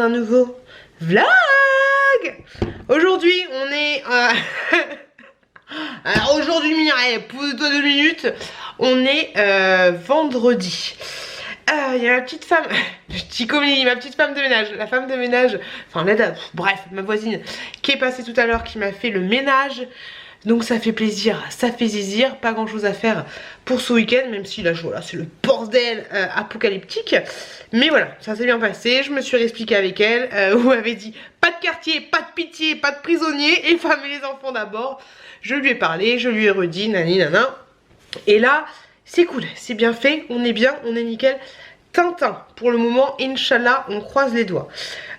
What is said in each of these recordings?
un nouveau vlog. Aujourd'hui on est alors aujourd'hui pose-toi 2 minutes. On est vendredi. Il y a ma petite femme, ma petite femme de ménage, la femme de ménage, enfin bref, ma voisine qui est passée tout à l'heure, qui m'a fait le ménage. Donc ça fait plaisir, ça fait zizir, pas grand chose à faire pour ce week-end, même si là voilà, c'est le bordel apocalyptique. Mais voilà, ça s'est bien passé, je me suis réexpliquée avec elle, où elle avait dit pas de quartier, pas de pitié, pas de prisonniers, et femme et les enfants d'abord. Je lui ai parlé, je lui ai redit, nani nana. Et là, c'est cool, c'est bien fait, on est bien, on est nickel. Tintin, pour le moment, Inch'Allah, on croise les doigts.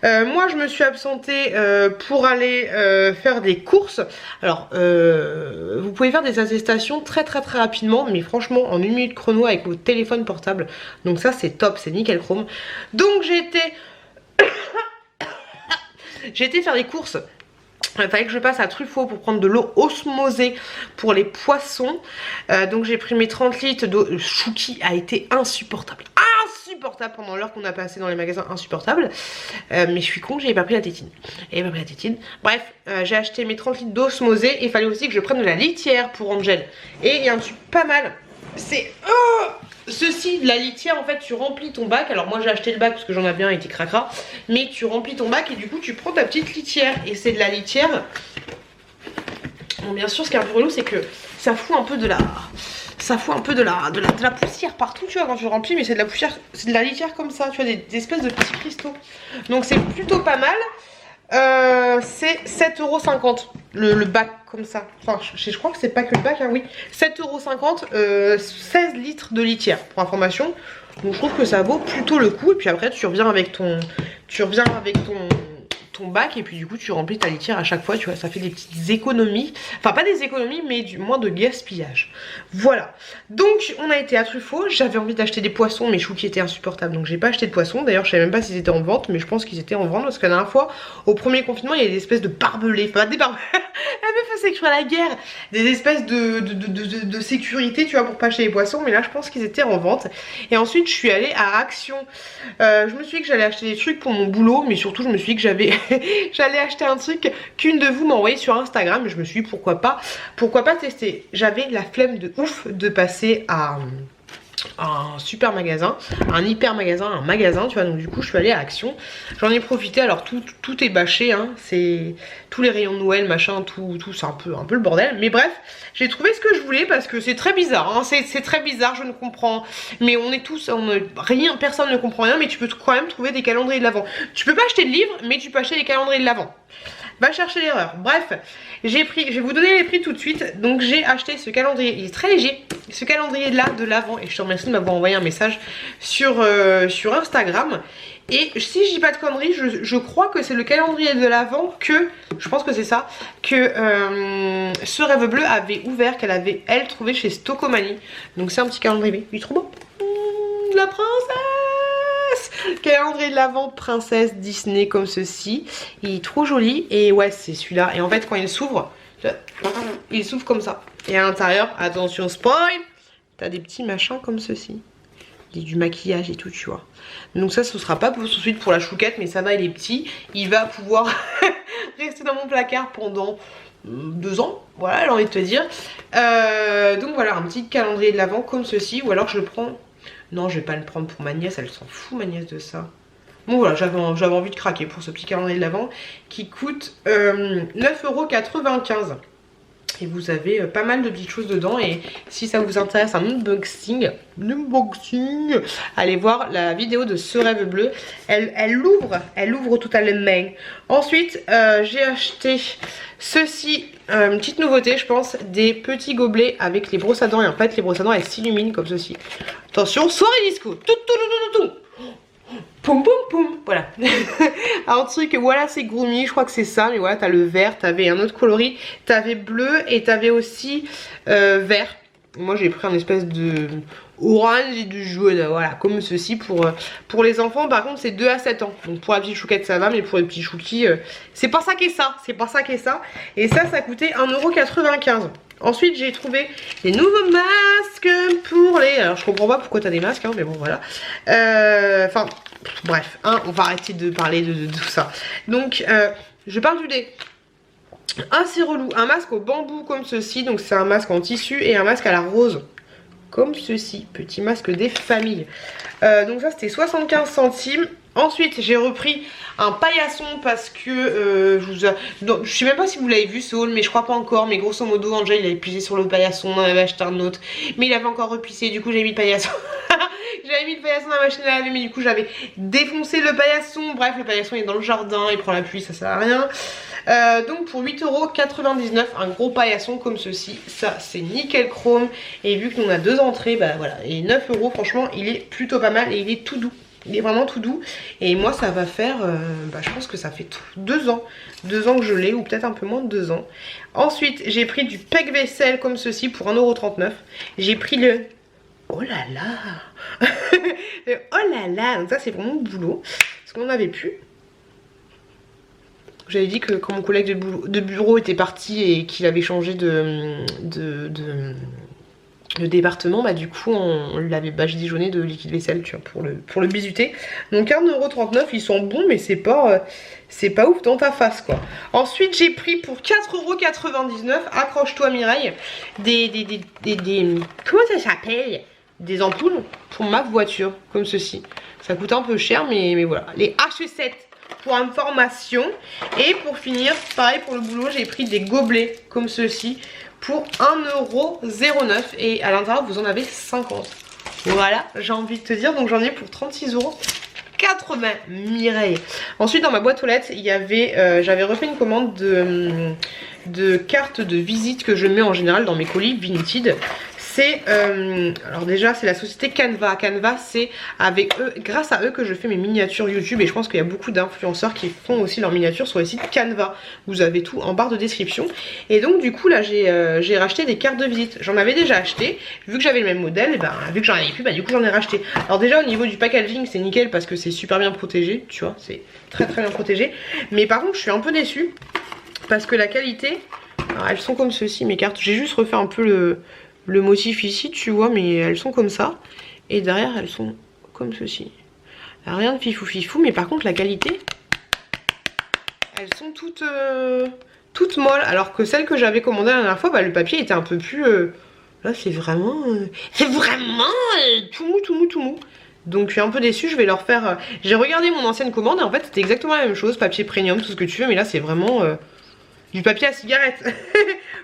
Moi, je me suis absentée pour aller faire des courses. Alors, vous pouvez faire des attestations très rapidement, mais franchement, en 1 minute chrono avec votre téléphone portable. Donc ça, c'est top, c'est nickel chrome. Donc, j'ai été faire des courses. Il fallait que je passe à Truffaut pour prendre de l'eau osmosée pour les poissons. Donc j'ai pris mes 30 litres d'eau. Chouki a été insupportable. Insupportable pendant l'heure qu'on a passé dans les magasins, insupportable. Mais je suis con, j'avais pas pris la tétine. Bref, j'ai acheté mes 30 litres d'eau osmosée. Et il fallait aussi que je prenne de la litière pour Angel. Et il y a un truc pas mal. C'est... ceci, la litière, en fait, tu remplis ton bac. Alors moi j'ai acheté le bac parce que j'en avais un, il était cracra. Mais tu remplis ton bac et du coup tu prends ta petite litière. Et c'est de la litière. Bon, bien sûr, ce qui est un peu relou, c'est que ça fout un peu de la... de la poussière partout, tu vois, quand tu remplis. Mais c'est de la poussière, c'est de la litière comme ça, tu vois, des espèces de petits cristaux. Donc c'est plutôt pas mal. C'est 7,50 € le bac comme ça. Enfin, je crois que c'est pas que le bac, hein, oui. 7,50 €, 16 litres de litière, pour information. Donc je trouve que ça vaut plutôt le coup. Et puis après, tu reviens avec ton bac et puis du coup tu remplis ta litière à chaque fois, tu vois, ça fait des petites économies, enfin pas des économies mais du moins de gaspillage. Voilà, donc on a été à Truffaut, j'avais envie d'acheter des poissons mais Chouki était insupportable donc j'ai pas acheté de poissons. D'ailleurs je savais même pas s'ils étaient en vente, mais je pense qu'ils étaient en vente parce que la dernière fois au premier confinement il y a des espèces de barbelés, enfin des barbelés, la meuf c'est que la guerre, des espèces de sécurité, tu vois, pour pas acheter les poissons, mais là je pense qu'ils étaient en vente. Et ensuite je suis allée à Action, je me suis dit que j'allais acheter des trucs pour mon boulot, mais surtout je me suis dit que j'allais acheter un truc qu'une de vous m'a envoyé sur Instagram. Et je me suis dit pourquoi pas tester. J'avais la flemme de ouf de passer à un super magasin, un hyper magasin, un magasin, tu vois. Donc du coup je suis allée à Action, j'en ai profité. Alors tout est bâché, hein. C'est tous les rayons de Noël, machin, tout c'est un peu le bordel. Mais bref, j'ai trouvé ce que je voulais parce que c'est très bizarre, hein. C'est très bizarre, je ne comprends. Mais on est tous, personne ne comprend rien. Mais tu peux quand même trouver des calendriers de l'Avent. Tu peux pas acheter de livres, mais tu peux acheter des calendriers de l'Avent. Va chercher l'erreur. Bref, je vais vous donner les prix tout de suite. Donc j'ai acheté ce calendrier, il est très léger. Ce calendrier là de l'Avent, et je te remercie de m'avoir envoyé un message sur Instagram. Et si je dis pas de conneries, je crois que c'est le calendrier de l'Avent que, je pense que c'est ça, que ce Rêve Bleu avait ouvert, qu'elle avait elle trouvé chez Stocomanie. Donc c'est un petit calendrier, il est trop beau. La princesse! Calendrier de l'Avent princesse Disney comme ceci. Il est trop joli. Et ouais, c'est celui-là. Et en fait, quand il s'ouvre comme ça. Et à l'intérieur, attention spoil, t'as des petits machins comme ceci. Il y a du maquillage et tout, tu vois. Donc ça, ce sera pas tout de suite pour la chouquette, mais ça va, il est petit. Il va pouvoir rester dans mon placard pendant 2 ans. Voilà, j'ai envie de te dire. Donc voilà, un petit calendrier de l'Avent comme ceci. Ou alors je le prends... Non, je vais pas le prendre pour ma nièce, elle s'en fout ma nièce de ça. Bon voilà, j'avais envie de craquer pour ce petit calendrier de l'Avent qui coûte 9,95 €. Et vous avez pas mal de petites choses dedans. Et si ça vous intéresse un unboxing, allez voir la vidéo de ce Rêve Bleu. Elle ouvre tout à l'email. Ensuite, j'ai acheté ceci, une petite nouveauté je pense, des petits gobelets avec les brosses à dents. Et en fait les brosses à dents elles s'illuminent comme ceci. Attention, soirée disco. Tout. Poum poum poum, voilà. Un truc, voilà, c'est Groomy, je crois que c'est ça. Mais voilà, t'as le vert, t'avais un autre coloris, t'avais bleu et t'avais aussi vert. Moi j'ai pris un espèce de orange et de jaune, voilà, comme ceci pour les enfants. Par contre c'est 2 à 7 ans. Donc pour la petite chouquette ça va, mais pour les petits chouquis, c'est pas ça qu'est ça. Et ça coûtait 1,95 €. Ensuite j'ai trouvé des nouveaux masques pour les... Alors je comprends pas pourquoi t'as des masques hein, mais bon voilà. Enfin bref hein, on va arrêter de parler de tout ça. Donc je parle du nez. Ah c'est relou, un masque au bambou comme ceci. Donc c'est un masque en tissu et un masque à la rose comme ceci, petit masque des familles. Donc ça c'était 75 centimes. Ensuite j'ai repris un paillasson parce que je sais même pas si vous l'avez vu ce haul, mais je crois pas encore. Mais grosso modo Angel il avait puisé sur le paillasson, on avait acheté un autre, mais il avait encore repissé, du coup j'ai mis le paillasson. J'avais mis le paillasson dans la machine à laver, mais du coup j'avais défoncé le paillasson. Bref, le paillasson est dans le jardin, il prend la pluie, ça sert à rien. Donc pour 8,99 €, un gros paillasson comme ceci, ça c'est nickel chrome. Et vu que nous on a 2 entrées, bah voilà, et 9 € franchement il est plutôt pas mal et il est tout doux. Il est vraiment tout doux. Et moi ça va faire, je pense que ça fait 2 ans. 2 ans que je l'ai, ou peut-être un peu moins de 2 ans. Ensuite j'ai pris du pec vaisselle comme ceci pour 1,39 €. J'ai pris le... Oh là là. Oh là là. Donc ça c'est pour mon boulot. Parce qu'on n'avait plus. J'avais dit que quand mon collègue de bureau était parti et qu'il avait changé de département, bah du coup on l'avait badigeonné de liquide vaisselle, tu vois, pour le bisuter. Donc 1,39 €, ils sont bons mais c'est pas ouf dans ta face quoi. Ensuite j'ai pris pour 4,99 €, accroche-toi Mireille, comment ça s'appelle, des ampoules pour ma voiture comme ceci. Ça coûte un peu cher mais voilà, les H7 pour information. Et pour finir, pareil pour le boulot, j'ai pris des gobelets comme ceci pour 1,09 € et à l'intérieur vous en avez 50. Voilà, j'ai envie de te dire, donc j'en ai pour 36,80 € Mireille. Ensuite dans ma boîte aux lettres il y avait, j'avais refait une commande de cartes de visite que je mets en général dans mes colis Vinted. C'est, alors déjà c'est la société Canva. Canva c'est avec eux, grâce à eux que je fais mes miniatures YouTube. Et je pense qu'il y a beaucoup d'influenceurs qui font aussi leurs miniatures sur le site Canva. Vous avez tout en barre de description. Et donc du coup là j'ai racheté des cartes de visite. J'en avais déjà acheté, vu que j'avais le même modèle, et vu que j'en avais plus, du coup j'en ai racheté. Alors déjà au niveau du packaging c'est nickel parce que c'est super bien protégé, tu vois, c'est très bien protégé. Mais par contre je suis un peu déçue parce que la qualité, alors, elles sont comme ceci mes cartes. J'ai juste refait un peu le motif ici, tu vois, mais elles sont comme ça. Et derrière, elles sont comme ceci. Rien de fifou, mais par contre, la qualité, elles sont toutes molles. Alors que celles que j'avais commandées la dernière fois, le papier était un peu plus... Là, c'est vraiment... tout mou. Donc je suis un peu déçue, je vais leur faire... J'ai regardé mon ancienne commande et en fait, c'était exactement la même chose. Papier premium, tout ce que tu veux, mais là, c'est vraiment... du papier à cigarette.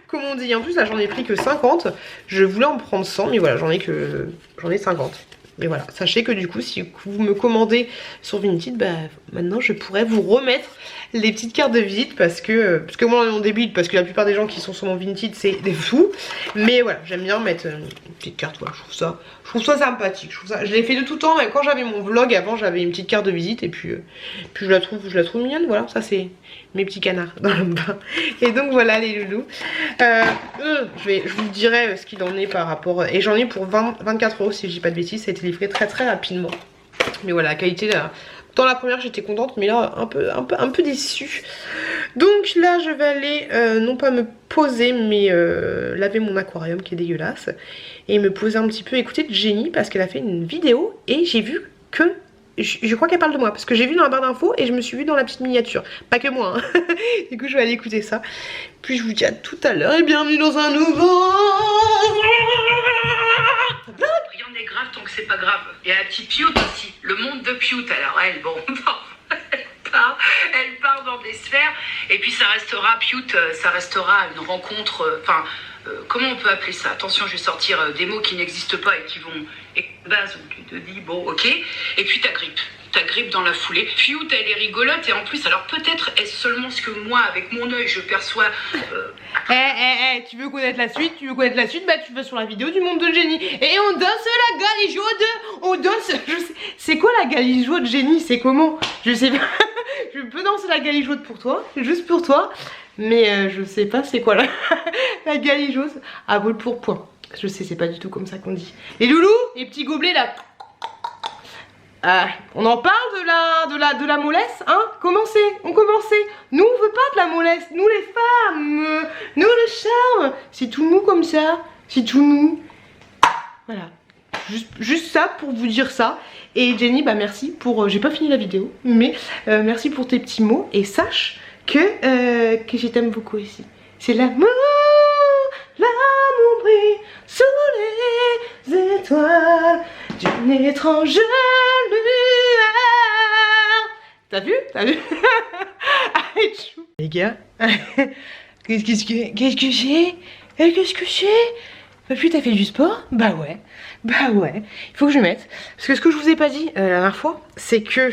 Comme on dit. En plus là j'en ai pris que 50. Je voulais en prendre 100 mais voilà j'en ai 50. Mais voilà, sachez que du coup si vous me commandez sur Vinted, maintenant je pourrais vous remettre les petites cartes de visite parce que moi on débite parce que la plupart des gens qui sont sur mon Vinted c'est des fous. Mais voilà, j'aime bien mettre une petite carte, voilà, je trouve ça sympathique. Je l'ai fait de tout temps, même quand j'avais mon vlog avant j'avais une petite carte de visite et puis je la trouve mignonne, voilà, ça c'est mes petits canards dans le bain. Et donc voilà les loulous. Je vous dirai ce qu'il en est par rapport. Et j'en ai pour 24 € si je dis pas de bêtises. Ça a été livré très rapidement. Mais voilà, la qualité là. Dans la première j'étais contente, mais là un peu déçue. Donc là je vais aller non pas me poser, mais laver mon aquarium qui est dégueulasse. Et me poser un petit peu, écouter de Jenny parce qu'elle a fait une vidéo et j'ai vu que... Je crois qu'elle parle de moi parce que j'ai vu dans la barre d'infos et je me suis vue dans la petite miniature. Pas que moi hein. Du coup je vais aller écouter ça. Puis je vous dis à tout à l'heure et bienvenue dans un nouveau... Rien n'est grave tant que c'est pas grave. Il y a la petite Pioute aussi, le monde de Pioute. Alors elle, bon, elle part dans des sphères et puis ça restera Pioute, ça restera une rencontre, comment on peut appeler ça? Attention, je vais sortir des mots qui n'existent pas et qui vont... base où tu te dis bon ok, et puis ta grippe dans la foulée. Pioute elle est rigolote et en plus alors peut-être est-ce seulement ce que moi avec mon œil je perçois. Tu veux connaître la suite? Tu vas sur la vidéo du monde de Jenny et on danse la galigeaude. On danse, c'est quoi la galigeaude Jenny? C'est comment? Je sais pas. Je peux danser la galigeaude pour toi, juste pour toi, mais je sais pas c'est quoi la galigeaude à bol pour point. Je sais, c'est pas du tout comme ça qu'on dit. Les loulous, les petits gobelets là. On en parle de la mollesse, hein? On commençait. Nous on veut pas la mollesse. Nous les femmes, nous le charme. C'est tout mou comme ça. C'est tout mou. Voilà. Juste ça pour vous dire ça. Et Jenny, bah merci pour... j'ai pas fini la vidéo, mais merci pour tes petits mots. Et sache que je t'aime beaucoup aussi. C'est l'amour, l'amour brille sous les étoiles d'une étrange lueur. T'as vu? T'as vu? Les gars, qu'est-ce que c'est? Qu'est-ce que c'est? Papy, t'as fait du sport? Bah ouais, il faut que je mette. Parce que ce que je vous ai pas dit la dernière fois, c'est que...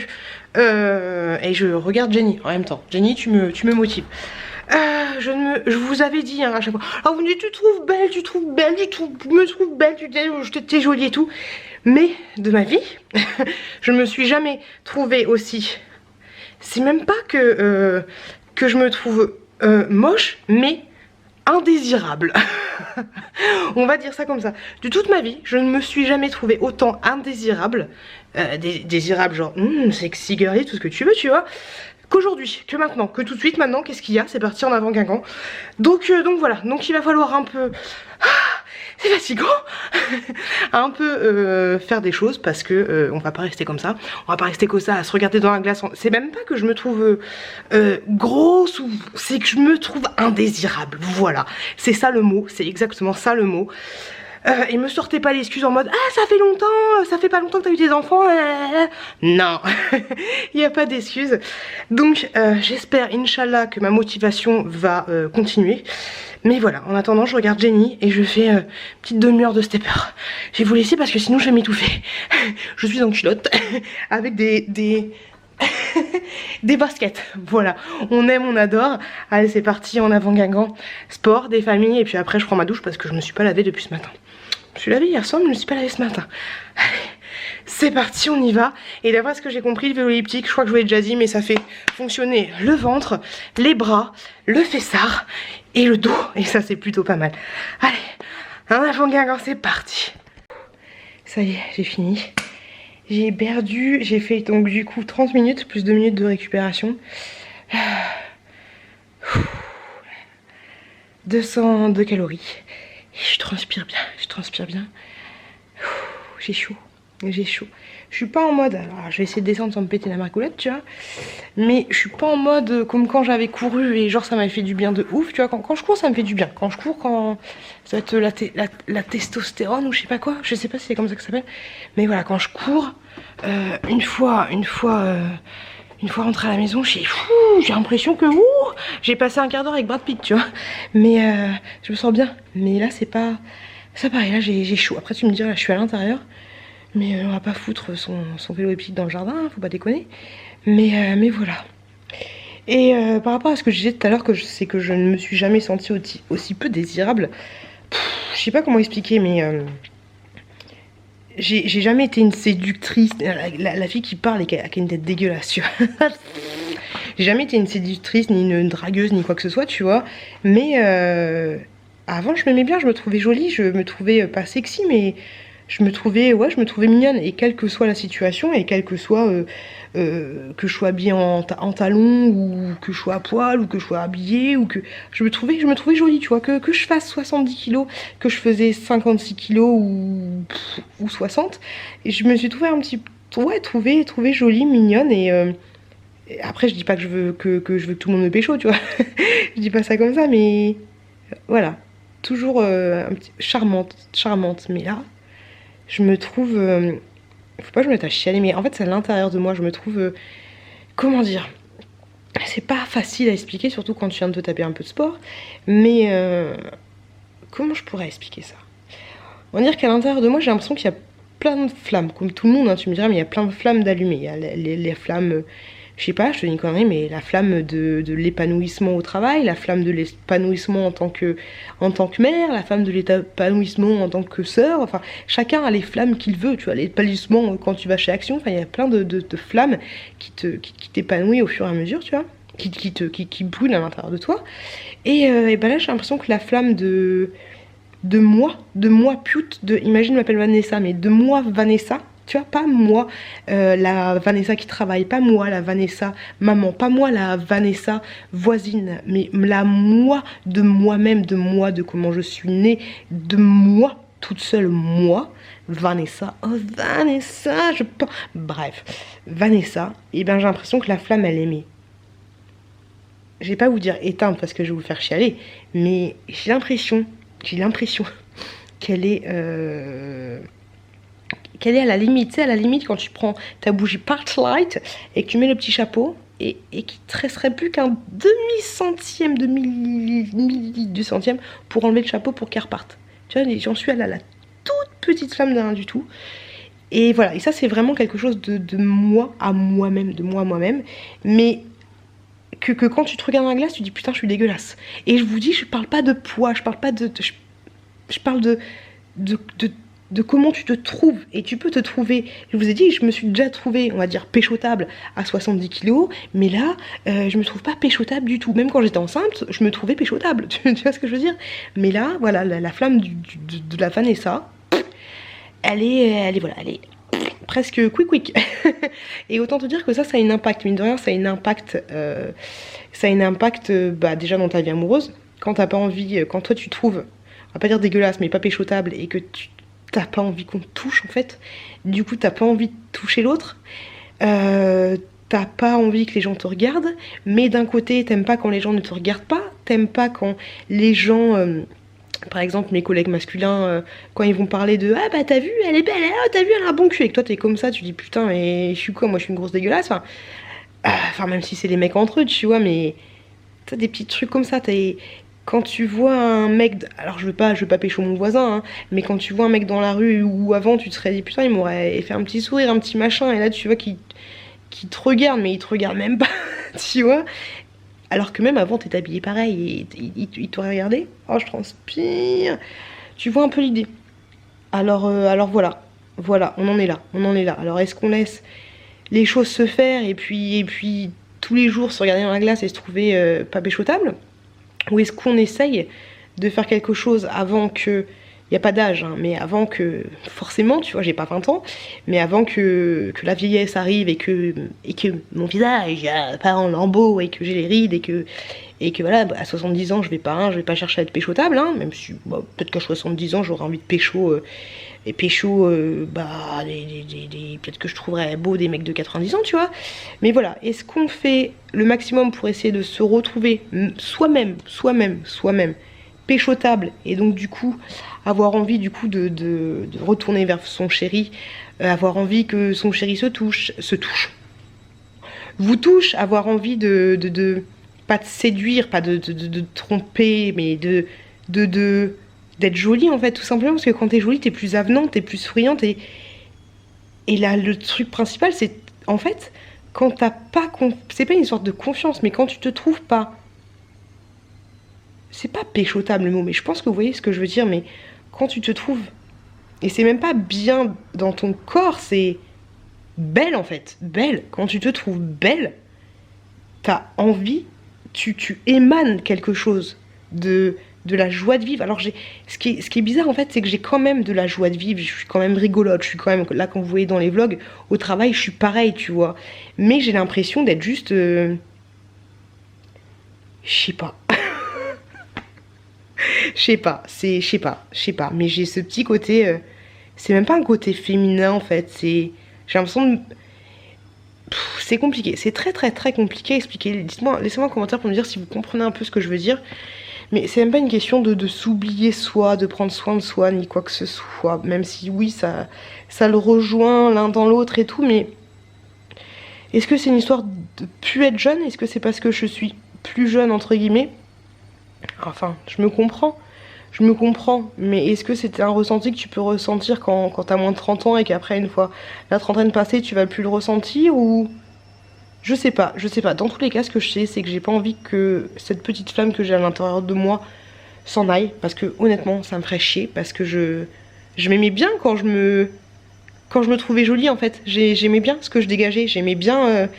et je regarde Jenny en même temps. Jenny, tu me motives. Je vous avais dit hein, à chaque fois. Alors vous me dites, tu me trouves belle, tu me trouves belle, t'es jolie et tout. Mais de ma vie, je me suis jamais trouvée aussi... C'est même pas que je me trouve moche, mais indésirable. On va dire ça comme ça. De toute ma vie, je ne me suis jamais trouvée autant indésirable, désirable genre sexy girly, tout ce que tu veux, tu vois, qu'aujourd'hui, que maintenant, que tout de suite. Maintenant, qu'est-ce qu'il y a? C'est parti en avant Guingamp. Donc voilà, donc il va falloir un peu... c'est fatigant. Un peu faire des choses parce que on va pas rester comme ça. On va pas rester comme ça à se regarder dans la glace. C'est même pas que je me trouve grosse ou... c'est que je me trouve indésirable. Voilà, c'est ça le mot. C'est exactement ça le mot. Et me sortez pas l'excuse en mode ah ça fait pas longtemps que t'as eu des enfants. Non, il n'y a pas d'excuse. Donc j'espère Inch'Allah que ma motivation va continuer. Mais voilà, en attendant je regarde Jenny et je fais petite demi-heure de stepper. Je vais vous laisser parce que sinon je vais m'étouffer. Je suis en culotte avec des baskets. Voilà, on aime, on adore. Allez c'est parti, en avant Guingamp. Sport, des familles et puis après je prends ma douche parce que je me suis pas lavée depuis ce matin. Je me suis lavée hier soir mais je me suis pas lavée ce matin. Allez, c'est parti, on y va. Et d'après ce que j'ai compris, le vélo elliptique, je crois que je vous l'ai déjà dit, mais ça fait fonctionner le ventre, les bras, le fessard et le dos. Et ça c'est plutôt pas mal. Allez, en avant Guingamp, c'est parti. Ça y est, j'ai fini. J'ai perdu, j'ai fait donc du coup 30 minutes plus 2 minutes de récupération. 202 calories. Et je transpire bien. J'ai chaud. Je suis pas en mode, alors je vais essayer de descendre sans me péter la margoulette, tu vois. Mais je suis pas en mode comme quand j'avais couru et genre ça m'avait fait du bien de ouf, tu vois. Quand je cours ça me fait du bien. Quand je cours, ça va être la testostérone ou je sais pas quoi. Je sais pas si c'est comme ça que ça s'appelle. Mais voilà, quand je cours, une fois rentrée à la maison, j'ai l'impression que j'ai passé un quart d'heure avec Brad Pitt, tu vois. Mais je me sens bien. Mais là c'est pas... Ça pareil, là j'ai chaud. Après tu me diras, là, je suis à l'intérieur. Mais on va pas foutre son vélo elliptique dans le jardin, hein, faut pas déconner. Mais voilà. Et par rapport à ce que je disais tout à l'heure, c'est que je ne me suis jamais sentie aussi peu désirable. Je sais pas comment expliquer, mais j'ai jamais été une séductrice. La fille qui parle et qui a une tête dégueulasse, tu vois. J'ai jamais été une séductrice, ni une dragueuse, ni quoi que ce soit, tu vois. Mais avant, je m'aimais bien, je me trouvais jolie, je me trouvais pas sexy, mais... je me trouvais mignonne, et quelle que soit la situation, et quelle que soit que je sois habillée en talons, ou que je sois à poil, ou que je sois habillée, ou que je me trouvais jolie, tu vois, que je fasse 70 kilos, que je faisais 56 kilos ou 60, et je me suis trouvée trouvée jolie, mignonne, et après je dis pas que je veux que tout le monde me pécho, tu vois. Je dis pas ça comme ça, mais voilà, toujours un petit charmante, mais là je me trouve... faut pas que je me mette à chialer, mais en fait c'est à l'intérieur de moi, je me trouve... comment dire? C'est pas facile à expliquer, surtout quand tu viens de te taper un peu de sport. Mais... comment je pourrais expliquer ça? On va dire qu'à l'intérieur de moi, j'ai l'impression qu'il y a plein de flammes. Comme tout le monde, hein, tu me diras, mais il y a plein de flammes d'allumées. Il y a les flammes... je sais pas, je te dis une connerie, mais la flamme de l'épanouissement au travail, la flamme de l'épanouissement en tant que mère, la flamme de l'épanouissement en tant que sœur, enfin, chacun a les flammes qu'il veut, tu vois, l'épanouissement quand tu vas chez Action, enfin, il y a plein de flammes qui t'épanouissent au fur et à mesure, tu vois, qui brûlent à l'intérieur de toi, et ben là, j'ai l'impression que la flamme de moi, Pute, imagine, je m'appelle Vanessa, mais de moi, Vanessa, Tu vois, pas moi, la Vanessa qui travaille, pas moi, la Vanessa maman, pas moi, la Vanessa voisine, mais la moi de moi-même, de comment je suis née, de moi, toute seule, moi, Vanessa, oh Vanessa, je pense... Bref, Vanessa, et bien j'ai l'impression que la flamme, elle est aimée. Je vais pas vous dire éteinte parce que je vais vous faire chialer, mais j'ai l'impression qu'elle est... qu'elle est à la limite, tu sais, à la limite quand tu prends ta bougie Parklight et que tu mets le petit chapeau et qu'il te resterait plus qu'un demi-centième, millilitre de centième pour enlever le chapeau pour qu'elle reparte. Tu vois, j'en suis à la toute petite flamme de rien du tout. Et voilà, et ça c'est vraiment quelque chose de moi à moi-même, de moi à moi-même, mais que quand tu te regardes dans la glace, tu dis putain je suis dégueulasse. Et je vous dis, je parle pas de poids, je parle pas je parle de comment tu te trouves. Et tu peux te trouver, je vous ai dit, je me suis déjà trouvée, on va dire, péchotable à 70 kilos, mais là, je me trouve pas péchotable du tout. Même quand j'étais enceinte, je me trouvais péchotable, tu vois ce que je veux dire? Mais là, voilà, la flamme de la Vanessa, elle est presque quick. Et autant te dire que ça a un impact, mine de rien, ça a un impact, bah, déjà dans ta vie amoureuse, quand t'as pas envie, quand toi tu trouves, on va pas dire dégueulasse, mais pas péchotable, et que t'as pas envie qu'on te touche en fait, du coup t'as pas envie de toucher l'autre, t'as pas envie que les gens te regardent, mais d'un côté t'aimes pas quand les gens ne te regardent pas, t'aimes pas quand les gens... par exemple, mes collègues masculins, quand ils vont parler de ah bah t'as vu, elle est belle, oh, t'as vu, elle a un bon cul, et que toi t'es comme ça, tu dis putain, mais je suis quoi, moi je suis une grosse dégueulasse. Enfin, même si c'est les mecs entre eux, tu vois, mais t'as des petits trucs comme ça. Quand tu vois un mec, alors je veux pas pécho mon voisin, hein, mais quand tu vois un mec dans la rue ou avant, tu te serais dit putain, il m'aurait fait un petit sourire, un petit machin, et là tu vois qu'il te regarde, mais il te regarde même pas, tu vois. Alors que même avant, t'es habillé pareil et il t'aurait regardé. Oh, je transpire. Tu vois un peu l'idée. Alors voilà, on en est là. Alors est-ce qu'on laisse les choses se faire et puis tous les jours se regarder dans la glace et se trouver pas péchotable? Ou est-ce qu'on essaye de faire quelque chose avant que... Il n'y a pas d'âge, hein, mais avant que... Forcément, tu vois, j'ai pas 20 ans, mais avant que la vieillesse arrive et que mon visage part en lambeaux et que j'ai les rides et que voilà, à 70 ans, je vais pas chercher à être péchotable, hein, même si bah, peut-être qu'à 70 ans, j'aurai envie de pécho... peut-être que je trouverais beau des mecs de 90 ans, tu vois. Mais voilà, est-ce qu'on fait le maximum pour essayer de se retrouver soi-même, péchotable, et donc du coup avoir envie du coup de retourner vers son chéri, avoir envie que son chéri vous touche, avoir envie de pas de séduire, pas de tromper, mais d'être jolie en fait, tout simplement, parce que quand t'es jolie, t'es plus avenante, t'es plus souriante, et là, le truc principal, c'est en fait, quand t'as pas... C'est pas une sorte de confiance, mais quand tu te trouves pas... C'est pas péchotable le mot, mais je pense que vous voyez ce que je veux dire, mais quand tu te trouves... Et c'est même pas bien dans ton corps, c'est belle en fait, belle. Quand tu te trouves belle, t'as envie, tu émanes quelque chose de la joie de vivre. Alors ce qui est bizarre en fait, c'est que j'ai quand même de la joie de vivre, je suis quand même rigolote, je suis quand même, là quand vous voyez dans les vlogs, au travail je suis pareil, tu vois. Mais j'ai l'impression d'être juste... je sais pas. Je sais pas, mais j'ai ce petit côté... c'est même pas un côté féminin en fait, j'ai l'impression de... c'est compliqué, c'est très compliqué à expliquer. Laissez-moi un commentaire pour me dire si vous comprenez un peu ce que je veux dire. Mais c'est même pas une question de s'oublier soi, de prendre soin de soi, ni quoi que ce soit. Même si oui, ça le rejoint l'un dans l'autre et tout, mais... Est-ce que c'est une histoire de plus être jeune? Est-ce que c'est parce que je suis plus jeune, entre guillemets? Enfin, je me comprends, mais est-ce que c'était un ressenti que tu peux ressentir quand t'as moins de 30 ans et qu'après, une fois la trentaine passée, tu vas plus le ressentir, ou... Je sais pas. Dans tous les cas, ce que je sais, c'est que j'ai pas envie que cette petite flamme que j'ai à l'intérieur de moi s'en aille, parce que honnêtement, ça me ferait chier, parce que je m'aimais bien quand je me trouvais jolie, en fait. J'aimais bien ce que je dégageais, j'aimais bien,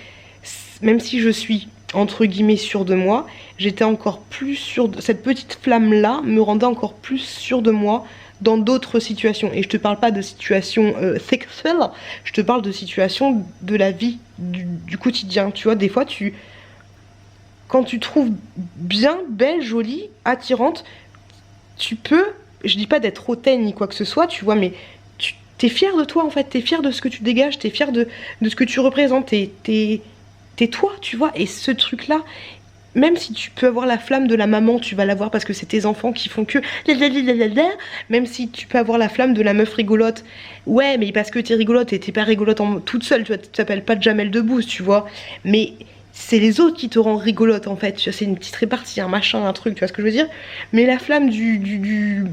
même si je suis entre guillemets sûre de moi, j'étais encore plus sûre cette petite flamme là me rendait encore plus sûre de moi dans d'autres situations. Et je te parle pas de situations sexuelles, je te parle de situations de la vie, du quotidien. Tu vois, des fois, quand tu trouves bien, belle, jolie, attirante, tu peux, je dis pas d'être hautaine ni quoi que ce soit, tu vois, mais t'es fière de toi en fait, t'es fière de ce que tu dégages, t'es fière de ce que tu représentes, t'es toi, tu vois. Et ce truc-là, même si tu peux avoir la flamme de la maman, tu vas l'avoir parce que c'est tes enfants qui font que même si tu peux avoir la flamme de la meuf rigolote, ouais, mais parce que t'es rigolote et t'es pas rigolote toute seule, tu vois, tu t'appelles pas Jamel Debbouze, tu vois, mais c'est les autres qui te rendent rigolote en fait, c'est une petite répartie, un machin, un truc, tu vois ce que je veux dire. Mais la flamme du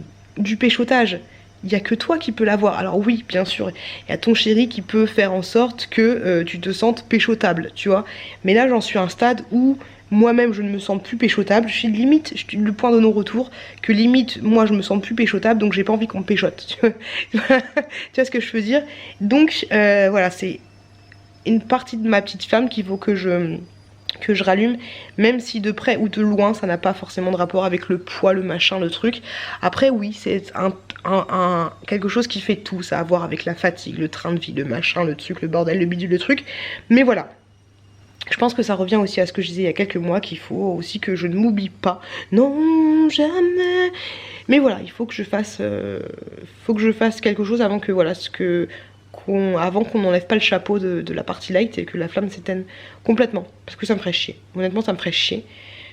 péchotage, il n'y a que toi qui peux l'avoir. Alors oui, bien sûr, il y a ton chéri qui peut faire en sorte que tu te sentes péchotable, tu vois. Mais là, j'en suis à un stade où moi-même, je ne me sens plus péchotable. Je suis limite, le point de non-retour, que limite, moi, je me sens plus péchotable, donc j'ai pas envie qu'on me péchote. Tu vois ce que je veux dire. Donc, voilà, c'est une partie de ma petite femme qu'il faut que je rallume, même si de près ou de loin ça n'a pas forcément de rapport avec le poids, le machin, le truc. Après oui, c'est quelque chose qui fait tout, ça a à voir avec la fatigue, le train de vie, le machin, le truc, le bordel, le bidule, le truc. Mais voilà, je pense que ça revient aussi à ce que je disais il y a quelques mois, qu'il faut aussi que je ne m'oublie pas. Non, jamais. Mais voilà, il faut que je fasse quelque chose avant que voilà avant qu'on n'enlève pas le chapeau de la partie light et que la flamme s'éteigne complètement. Parce que ça me ferait chier. Honnêtement, ça me ferait chier.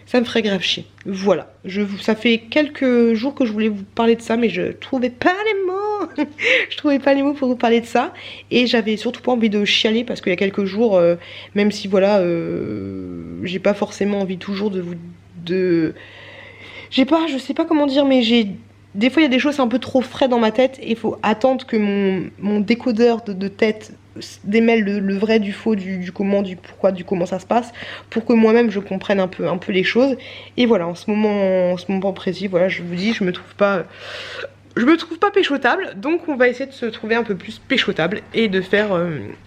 Ça me ferait grave chier. Voilà. Ça fait quelques jours que je voulais vous parler de ça, mais je trouvais pas les mots. Je trouvais pas les mots pour vous parler de ça. Et j'avais surtout pas envie de chialer parce qu'il y a quelques jours, même si voilà, j'ai pas forcément envie toujours je sais pas comment dire, mais des fois il y a des choses un peu trop frais dans ma tête et il faut attendre que mon décodeur de tête démêle le vrai du faux, du comment, du pourquoi, du comment ça se passe, pour que moi-même je comprenne un peu les choses. Et voilà, en ce moment précis, voilà, je vous dis, je me trouve pas péchotable, donc on va essayer de se trouver un peu plus péchotable et de faire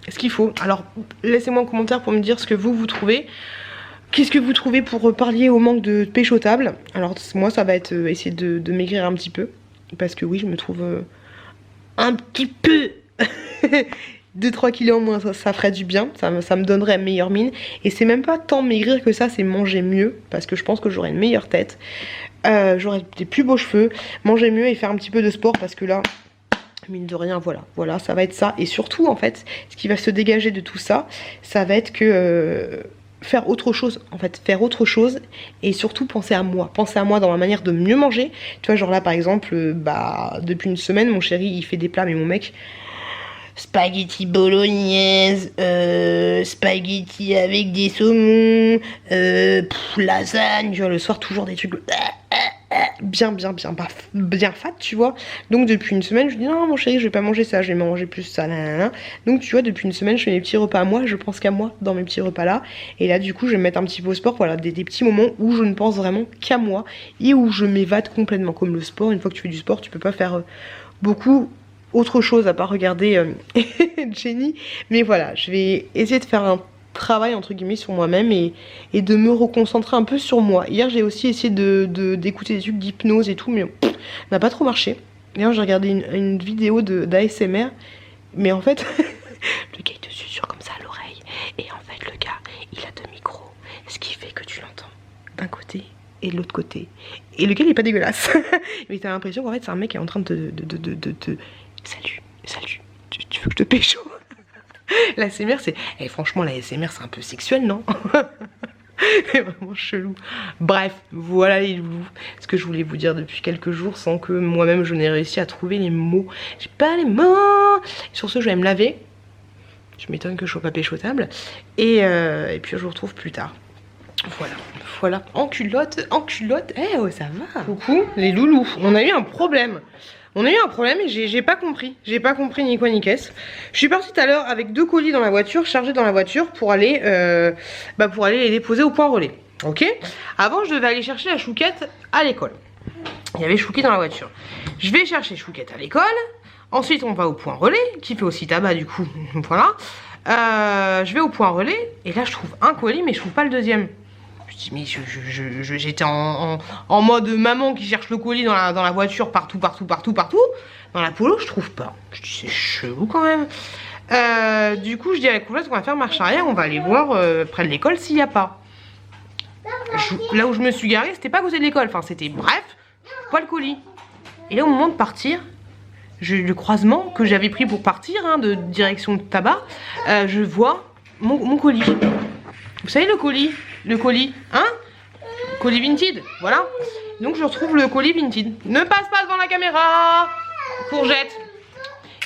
ce qu'il faut. Alors laissez-moi un commentaire pour me dire ce que vous trouvez. Qu'est-ce que vous trouvez pour pallier au manque de péchotable? Alors moi ça va être essayer de maigrir un petit peu. Parce que oui, je me trouve un petit peu 2-3 kilos en moins, ça ferait du bien. Ça me donnerait une meilleure mine. Et c'est même pas tant maigrir que ça, c'est manger mieux. Parce que je pense que j'aurai une meilleure tête. J'aurai des plus beaux cheveux. Manger mieux et faire un petit peu de sport. Parce que là, mine de rien, voilà, ça va être ça. Et surtout en fait, ce qui va se dégager de tout ça, ça va être que... faire autre chose et surtout penser à moi dans ma manière de mieux manger. Tu vois, genre là par exemple, depuis une semaine mon chéri il fait des plats, mais mon mec, spaghetti bolognaise, spaghetti avec des saumons, lasagne, tu vois, le soir toujours des trucs bien fat, tu vois. Donc depuis une semaine je dis non mon chéri, je vais pas manger ça, je vais manger plus ça, nanana. Donc tu vois, depuis une semaine je fais mes petits repas à moi, je pense qu'à moi dans mes petits repas là. Et là du coup je vais me mettre un petit peu au sport, voilà, des petits moments où je ne pense vraiment qu'à moi et où je m'évade complètement. Comme le sport, une fois que tu fais du sport tu peux pas faire beaucoup autre chose à part regarder Jenny. Mais voilà, je vais essayer de faire un travail entre guillemets sur moi-même et de me reconcentrer un peu sur moi. Hier j'ai aussi essayé d'écouter des trucs d'hypnose et tout, mais n'a pas trop marché. D'ailleurs j'ai regardé une vidéo d'ASMR, mais en fait le gars il te susurre comme ça à l'oreille, et en fait le gars il a deux micros, ce qui fait que tu l'entends d'un côté et de l'autre côté, et le gars il est pas dégueulasse mais t'as l'impression qu'en fait c'est un mec qui est en train de salut, tu veux que je te pécho? L'ASMR c'est... franchement l'ASMR c'est un peu sexuel, non? C'est vraiment chelou. Bref, voilà les loulous, ce que je voulais vous dire depuis quelques jours sans que moi-même je n'ai réussi à trouver les mots. J'ai pas les mots. Sur ce je vais me laver. Je m'étonne que je sois pas péchotable. Et puis je vous retrouve plus tard. Voilà, en culotte, oh ça va. Coucou les loulous, on a eu un problème. Et j'ai pas compris. Ni quoi ni qu'est-ce. Je suis partie tout à l'heure avec 2 colis dans la voiture, chargés dans la voiture pour aller les déposer au point relais. Ok. Avant, je devais aller chercher la Chouquette à l'école. Il y avait Chouquette dans la voiture. Je vais chercher Chouquette à l'école. Ensuite, on va au point relais, qui fait aussi tabac du coup. Voilà. Je vais au point relais et là, je trouve un colis, mais je trouve pas le deuxième. Je Mais j'étais en mode maman qui cherche le colis dans la voiture partout. Dans la Polo, je trouve pas. Je dis c'est chelou quand même. Du coup, je dis à la couvreuse qu'on va faire marche arrière, on va aller voir près de l'école s'il n'y a pas. Là où je me suis garée, c'était pas à côté de l'école. Enfin, c'était bref, je trouve pas le colis. Et là, au moment de partir, le croisement que j'avais pris pour partir, hein, de direction de tabac, je vois mon colis. Vous savez le colis, hein? Colis Vinted, voilà. Donc je retrouve le colis Vinted. Ne passe pas devant la caméra, courgette.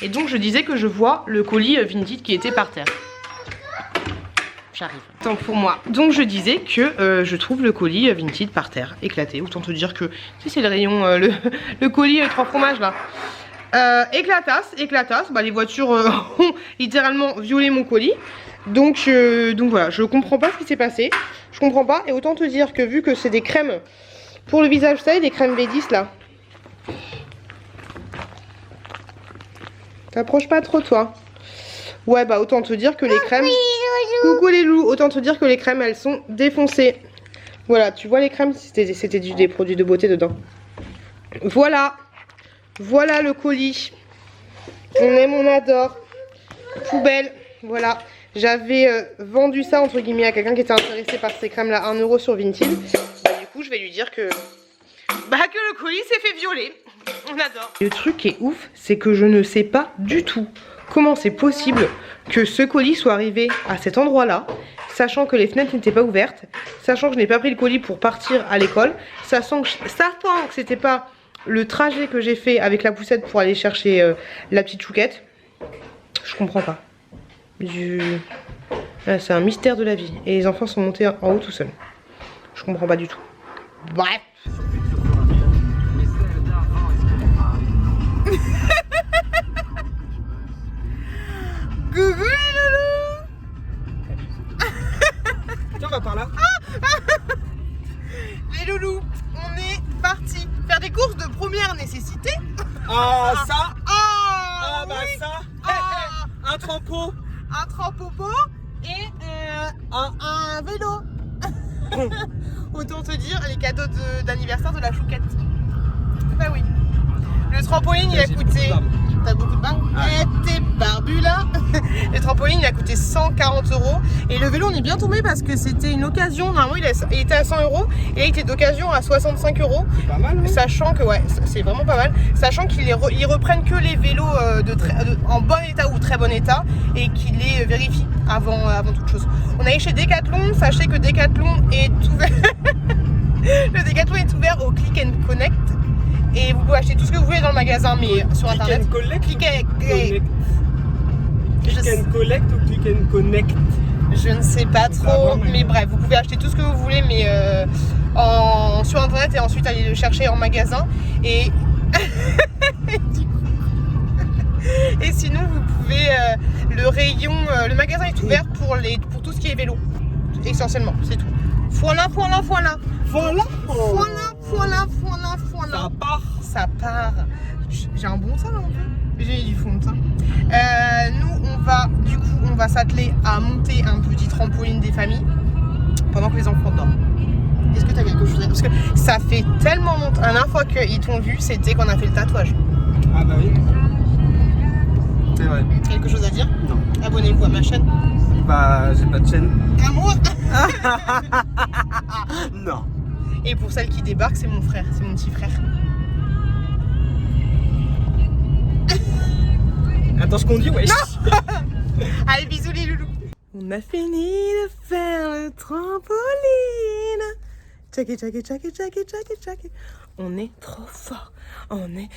Et donc je disais que je vois le colis Vinted qui était par terre. J'arrive. Tant pour moi. Donc je disais que je trouve le colis Vinted par terre, éclaté. Autant te dire que si c'est le rayon, le colis 3 fromages là. Éclatasse. Bah, les voitures ont littéralement violé mon colis. Donc voilà, je comprends pas ce qui s'est passé. Je comprends pas. Et autant te dire que vu que c'est des crèmes pour le visage, vous savez, des crèmes B10 là. T'approches pas trop toi. Ouais, bah autant te dire que les crèmes... Coucou les loups. Autant te dire que les crèmes, elles sont défoncées. Voilà, tu vois les crèmes, c'était des produits de beauté dedans. Voilà. Voilà le colis. On aime, on adore. Poubelle. Voilà. J'avais vendu ça entre guillemets à quelqu'un qui était intéressé par ces crèmes là 1 € sur Vinted. Bah, du coup je vais lui dire que le colis s'est fait violer. On adore. Le truc qui est ouf, c'est que je ne sais pas du tout comment c'est possible que ce colis soit arrivé à cet endroit là, sachant que les fenêtres n'étaient pas ouvertes, sachant que je n'ai pas pris le colis pour partir à l'école, sachant que c'était pas le trajet que j'ai fait avec la poussette pour aller chercher la petite chouquette. Je comprends pas. C'est un mystère de la vie. Et les enfants sont montés en haut tout seuls. Je comprends pas du tout. Bref. Coucou les loulous. Tiens, on va par là. Les loulous, on est parti faire des courses de première nécessité. Ah, ça. Ah, bah oui. ça. Ah. Un trempeau. Un trampopo et un vélo. Autant te dire les cadeaux d'anniversaire de la chouquette. Bah oui. Le trampoline il a coûté... T'as beaucoup de barbe. T'es barbu là. Le trampoline il a coûté 140 € et le vélo on est bien tombé parce que c'était une occasion. Normalement il était à 100 € et là il était d'occasion à 65 €. C'est pas mal, hein. Sachant que ouais, c'est vraiment pas mal. Sachant qu'ils reprennent que les vélos en bon état ou très bon état et qu'ils les vérifient avant toute chose. On est chez Decathlon. Sachez que Decathlon est ouvert. Le Decathlon est ouvert au Click and Connect. Et vous pouvez acheter tout ce que vous voulez dans le magasin, mais sur internet. Click and collect. Click and collect ou click and connect. Je ne sais pas trop, mais bref, vous pouvez acheter tout ce que vous voulez, mais sur internet et ensuite aller le chercher en magasin. Et et sinon, vous pouvez le rayon, le magasin est ouvert pour tout ce qui est vélo, essentiellement, c'est tout. Voilà. Ça part. J'ai un bon teint là en fait. J'ai du fond de teint. Nous on va s'atteler à monter un petit trampoline des familles pendant que les enfants dorment. Est-ce que tu as quelque chose à dire? Parce que ça fait tellement longtemps. La dernière fois qu'ils t'ont vu, c'était quand on a fait le tatouage. Ah bah oui. C'est vrai. Quelque chose à dire? Non. Abonnez-vous à ma chaîne. Bah j'ai pas de chaîne. À moi. Non. Et pour celle qui débarque, c'est mon frère, c'est mon petit frère. Attends, je conduis, ouais. Allez, bisous les loulous. On a fini de faire le trampoline. Check it. On est trop fort. On est.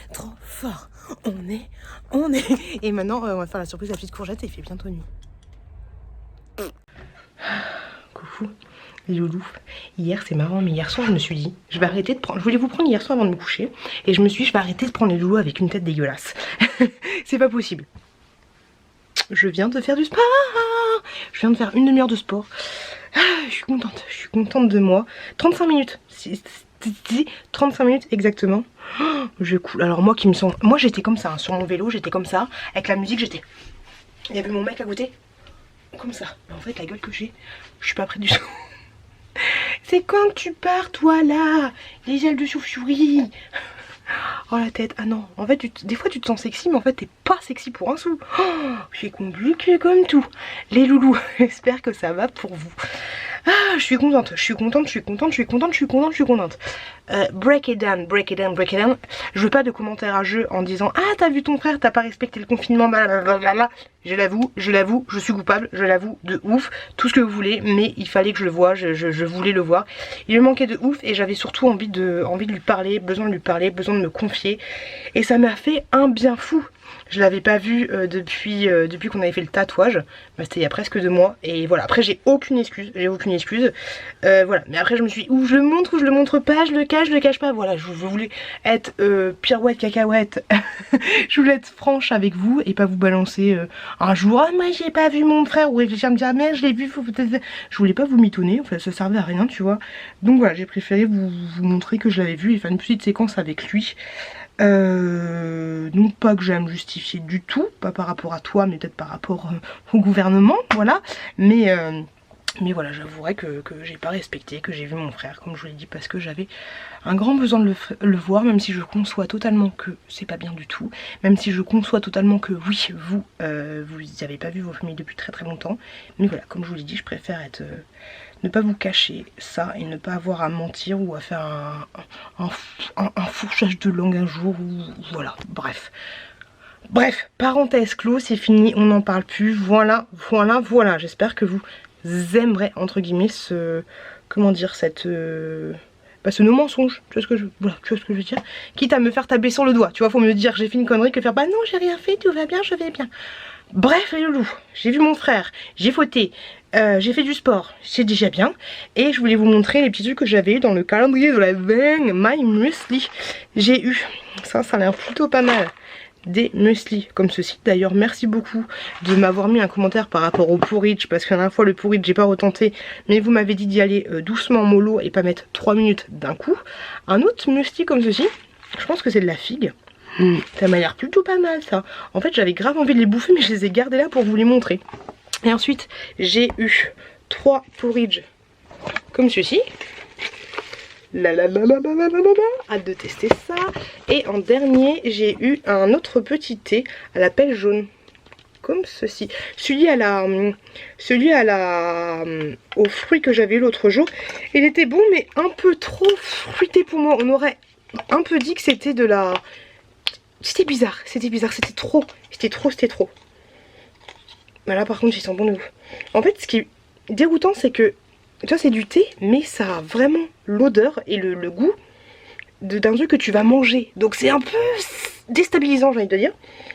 Et maintenant, on va faire la surprise de la petite courgette et il fait bientôt nuit. Coucou les loulous. Hier c'est marrant, mais hier soir je me suis dit je vais arrêter de prendre. Je voulais vous prendre hier soir avant de me coucher et je me suis dit je vais arrêter de prendre les loulous avec une tête dégueulasse. C'est pas possible. Je viens de faire du sport. Je viens de faire 1 demi-heure de sport. Je suis contente de moi. 35 minutes. 35 minutes exactement. Je coule. Alors moi qui me sens. Moi j'étais comme ça, hein, sur mon vélo, j'étais comme ça. Avec la musique, j'étais. Il y avait mon mec à côté. Comme ça. Mais en fait la gueule que j'ai, je suis pas prête du tout. C'est quand que tu pars toi là? Les ailes de chauve-souris. Oh la tête, ah non, en fait des fois tu te sens sexy mais en fait t'es pas sexy pour un sou. Oh, c'est compliqué comme tout. Les loulous, j'espère que ça va pour vous. Ah, je suis contente, je suis contente, je suis contente, je suis contente, je suis contente, je suis contente. Break it down, break it down, break it down. Je veux pas de commentaires à jeu en disant ah t'as vu ton frère, t'as pas respecté le confinement, blablabla. Je l'avoue, je suis coupable, je l'avoue de ouf, tout ce que vous voulez, mais il fallait que je le voie, je voulais le voir. Il me manquait de ouf et j'avais surtout envie de lui parler, besoin de lui parler, besoin de me confier. Et ça m'a fait un bien fou. Je l'avais pas vu depuis qu'on avait fait le tatouage, bah, c'était il y a presque 2 mois. Et voilà, après j'ai aucune excuse, voilà, mais après je me suis dit, ou je le montre ou je le montre pas, je le cache pas. Voilà, je voulais être pirouette cacahuète. Je voulais être franche avec vous et pas vous balancer un jour, ah moi j'ai pas vu mon frère, ou réfléchir à me dire, ah merde je l'ai vu, faut peut-être... Je voulais pas vous mitonner, enfin ça servait à rien tu vois. Donc voilà, j'ai préféré vous montrer que je l'avais vu et faire une petite séquence avec lui. Non pas que j'aime justifier du tout, pas par rapport à toi mais peut-être par rapport au gouvernement, voilà, mais voilà, j'avouerai que j'ai pas respecté, que j'ai vu mon frère comme je vous l'ai dit parce que j'avais un grand besoin de le voir, même si je conçois totalement que c'est pas bien du tout, même si je conçois totalement que oui vous avez pas vu vos familles depuis très longtemps, mais voilà, comme je vous l'ai dit, je préfère être ne pas vous cacher ça et ne pas avoir à mentir ou à faire un fourchage de langue un jour ou voilà, bref, parenthèse clos, c'est fini, on n'en parle plus, voilà, j'espère que vous aimerez entre guillemets ce, comment dire, cette ce no mensonge, tu vois ce que je veux dire, quitte à me faire taper sur le doigt, tu vois, faut me dire j'ai fait une connerie que faire bah non j'ai rien fait, tout va bien, je vais bien. Bref les loulous, j'ai vu mon frère, j'ai fauté, j'ai fait du sport, c'est déjà bien. Et je voulais vous montrer les petits trucs que j'avais eu dans le calendrier de la veine, My Muesli. J'ai eu, ça a l'air plutôt pas mal, des muesli comme ceci. D'ailleurs merci beaucoup de m'avoir mis un commentaire par rapport au porridge, parce que la dernière fois le porridge j'ai pas retenté, mais vous m'avez dit d'y aller doucement mollo et pas mettre 3 minutes d'un coup. Un autre muesli comme ceci, je pense que c'est de la figue. Ça m'a l'air plutôt pas mal ça. En fait j'avais grave envie de les bouffer mais je les ai gardés là pour vous les montrer. Et ensuite j'ai eu 3 porridge comme ceci. Hâte de tester ça. Et en dernier j'ai eu un autre petit thé à la pelle jaune comme ceci. Celui aux fruits que j'avais eu l'autre jour, il était bon mais un peu trop fruité pour moi. On aurait un peu dit que c'était de la... C'était bizarre, c'était trop. Bah là par contre ils sont bons de ouf. En fait ce qui est déroutant c'est que tu vois c'est du thé mais ça a vraiment l'odeur et le goût d'un truc que tu vas manger. Donc c'est un peu déstabilisant j'ai envie de dire.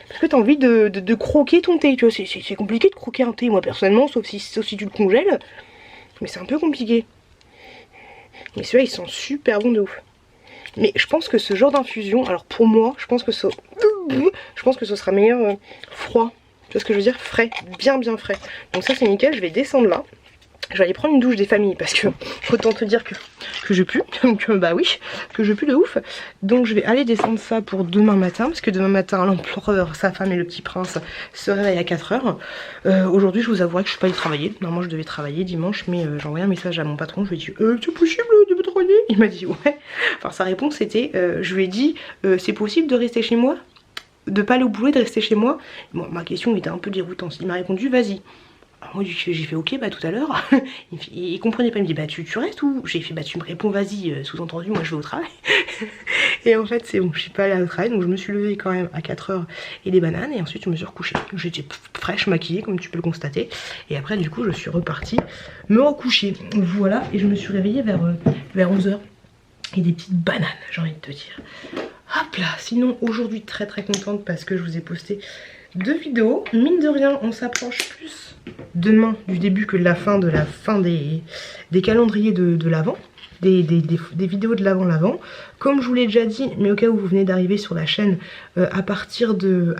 Parce que tu as envie de croquer ton thé. Tu vois c'est compliqué de croquer un thé moi personnellement sauf si tu le congèles. Mais c'est un peu compliqué. Mais celui-là ils sont super bons de ouf. Mais je pense que ce genre d'infusion, alors pour moi je pense que ce sera meilleur froid. Tu vois ce que je veux dire? Frais, bien frais. Donc ça c'est nickel, je vais descendre là. Je vais aller prendre une douche des familles parce que autant te dire que je pue. Donc bah oui, que je pue de ouf. Donc je vais aller descendre ça pour demain matin. Parce que demain matin l'empereur, sa femme et le petit prince se réveillent à 4 h. Aujourd'hui je vous avouerai que je suis pas allée travailler. Normalement je devais travailler dimanche mais j'ai envoyé un message à mon patron. Je lui ai dit c'est possible de me travailler? Il m'a dit ouais. Enfin sa réponse c'était je lui ai dit c'est possible de rester chez moi? De pas aller au boulot et de rester chez moi? Bon, ma question était un peu déroutante. Il m'a répondu vas-y. Alors moi j'ai fait ok bah tout à l'heure. Il comprenait pas, il me dit bah tu restes ou? J'ai fait bah tu me réponds vas-y, sous-entendu moi je vais au travail. Et en fait c'est bon, je suis pas allée au travail donc je me suis levée quand même à 4 h et des bananes et ensuite je me suis recouchée. J'étais fraîche, maquillée comme tu peux le constater. Et après du coup je suis repartie me recoucher. Voilà, et je me suis réveillée vers 11 h. Et des petites bananes j'ai envie de te dire. Hop là, sinon aujourd'hui très contente parce que je vous ai posté 2 vidéos. Mine de rien on s'approche plus demain du début que de la fin des calendriers de l'Avent. Des vidéos de l'avant. Comme je vous l'ai déjà dit, mais au cas où vous venez d'arriver sur la chaîne, à partir de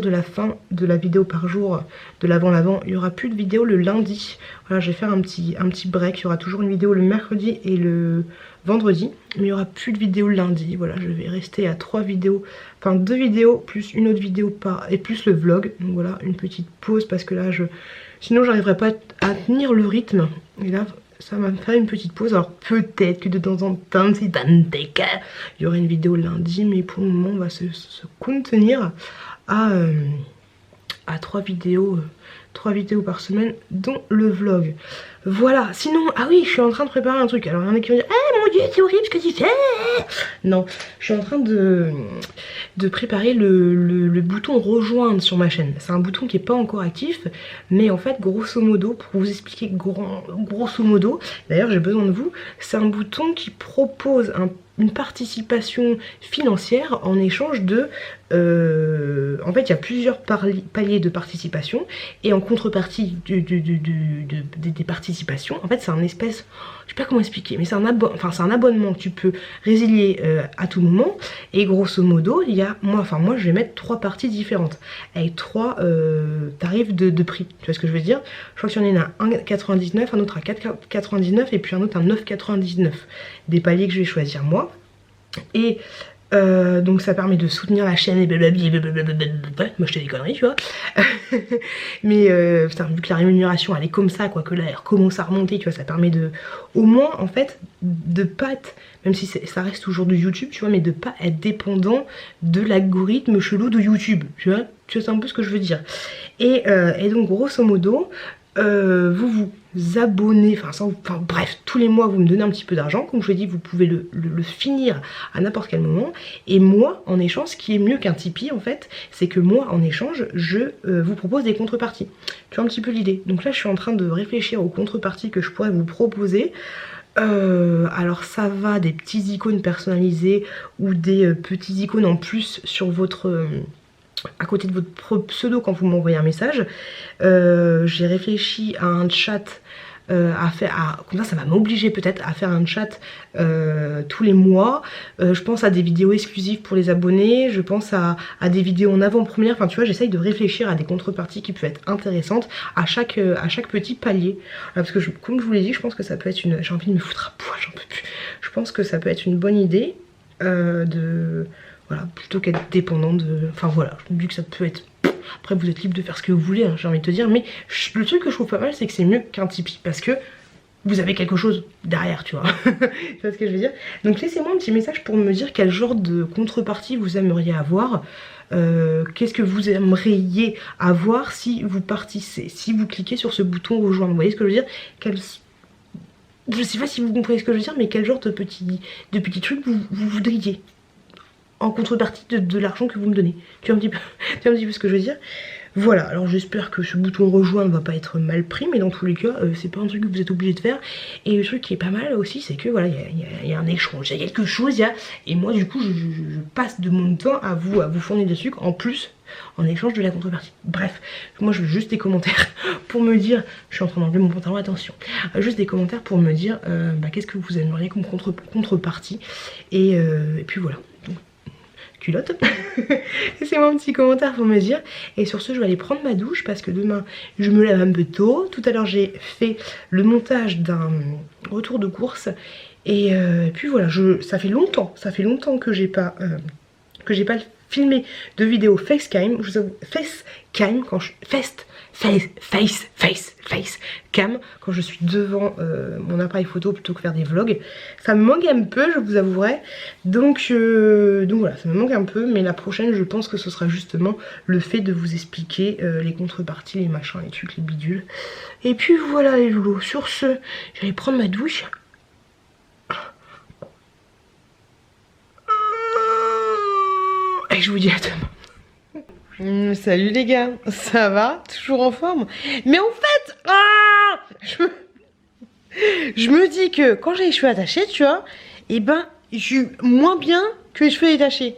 la fin de la vidéo par jour de l'avant, il n'y aura plus de vidéo le lundi. Voilà, je vais faire un petit break. Il y aura toujours une vidéo le mercredi et le vendredi, mais il n'y aura plus de vidéo le lundi. Voilà, je vais rester à 3 vidéos, enfin 2 vidéos plus une autre vidéo et plus le vlog. Donc voilà, une petite pause parce que là sinon j'arriverai pas à tenir le rythme. Et là ça va me faire une petite pause. Alors peut-être que de temps en temps, c'est dans des cas, il y aura une vidéo lundi, mais pour le moment on va se contenir à 3 vidéos par semaine, dont le vlog. Voilà, sinon, ah oui, je suis en train de préparer un truc. Alors il y en a qui vont dire, ah mon dieu, c'est horrible ce que tu fais. Non, je suis en train de préparer le bouton rejoindre sur ma chaîne. C'est un bouton qui n'est pas encore actif, mais en fait, grosso modo, pour vous expliquer grosso modo, d'ailleurs j'ai besoin de vous, c'est un bouton qui propose une participation financière en échange de... en fait, il y a plusieurs paliers de participation, et en contrepartie des participations, en fait, c'est un espèce... Je sais pas comment expliquer, mais c'est un abonnement que tu peux résilier à tout moment, et grosso modo, il y a... Moi, je vais mettre 3 parties différentes, avec 3 tarifs de prix. Tu vois ce que je veux dire? Je crois qu'il y en a un à 1,99, un autre à 4,99, et puis un autre à 9,99. Des paliers que je vais choisir moi. Et donc ça permet de soutenir la chaîne et blablabla. Moi je te dis des conneries, tu vois. Mais putain, vu que la rémunération elle est comme ça, quoi, que là elle recommence à remonter, tu vois, ça permet de, au moins en fait, de pas être, même si ça reste toujours du YouTube, tu vois, mais de pas être dépendant de l'algorithme chelou de YouTube, tu vois c'est un peu ce que je veux dire. Et donc grosso modo, vous vous abonnez, enfin bref, tous les mois vous me donnez un petit peu d'argent, comme je vous ai dit, vous pouvez le finir à n'importe quel moment, et moi en échange, ce qui est mieux qu'un Tipeee en fait, c'est que moi en échange, je vous propose des contreparties. Tu vois un petit peu l'idée. Donc là je suis en train de réfléchir aux contreparties que je pourrais vous proposer. Alors ça va des petits icônes personnalisés ou des petits icônes en plus sur votre... à côté de votre pseudo quand vous m'envoyez un message. J'ai réfléchi à un chat comme ça va m'obliger peut-être à faire un chat tous les mois. Je pense à des vidéos exclusives pour les abonnés, je pense à des vidéos en avant-première. Enfin tu vois, j'essaye de réfléchir à des contreparties qui peuvent être intéressantes à chaque petit palier. Parce que comme je vous l'ai dit, je pense que ça peut être une... J'ai envie de me foutre à poil, j'en peux plus. Je pense que ça peut être une bonne idée voilà, plutôt qu'être dépendant de... Enfin voilà, je me dis que ça peut être... Après vous êtes libre de faire ce que vous voulez, hein, j'ai envie de te dire. Mais le truc que je trouve pas mal, c'est que c'est mieux qu'un Tipeee. Parce que vous avez quelque chose derrière, tu vois. Tu vois ce que je veux dire? Donc laissez-moi un petit message pour me dire quel genre de contrepartie vous aimeriez avoir. Qu'est-ce que vous aimeriez avoir si vous partissez, si vous cliquez sur ce bouton rejoindre. Vous voyez ce que je veux dire? Je sais pas si vous comprenez ce que je veux dire, mais quel genre de petits trucs vous voudriez en contrepartie de l'argent que vous me donnez. Tu vois un petit peu ce que je veux dire? Voilà, alors j'espère que ce bouton rejoindre va pas être mal pris, mais dans tous les cas, c'est pas un truc que vous êtes obligé de faire. Et le truc qui est pas mal aussi, c'est que voilà, il y a un échange, il y a quelque chose, et moi du coup, je passe de mon temps à vous fournir des trucs en plus, en échange de la contrepartie. Bref, moi je veux juste des commentaires pour me dire, je suis en train d'enlever mon pantalon, attention, juste des commentaires pour me dire qu'est-ce que vous aimeriez comme contrepartie, et puis voilà. Culotte. Laissez-moi un petit commentaire pour me dire. Et sur ce, je vais aller prendre ma douche parce que demain, je me lève un peu tôt. Tout à l'heure, j'ai fait le montage d'un retour de course. Et puis voilà, ça fait longtemps que j'ai pas filmé de vidéo facecam. Je vous avoue, facecam quand je... Facecam quand je suis devant mon appareil photo plutôt que faire des vlogs. Ça me manque un peu, je vous avouerai. Donc voilà, ça me manque un peu, mais la prochaine je pense que ce sera justement le fait de vous expliquer les contreparties, les machins, les trucs, les bidules. Et puis voilà les loulous, sur ce, j'allais prendre ma douche. Et je vous dis à demain. Salut les gars, ça va? Toujours en forme? Mais en fait, je me dis que quand j'ai les cheveux attachés, tu vois, et ben, je suis moins bien que les cheveux détachés.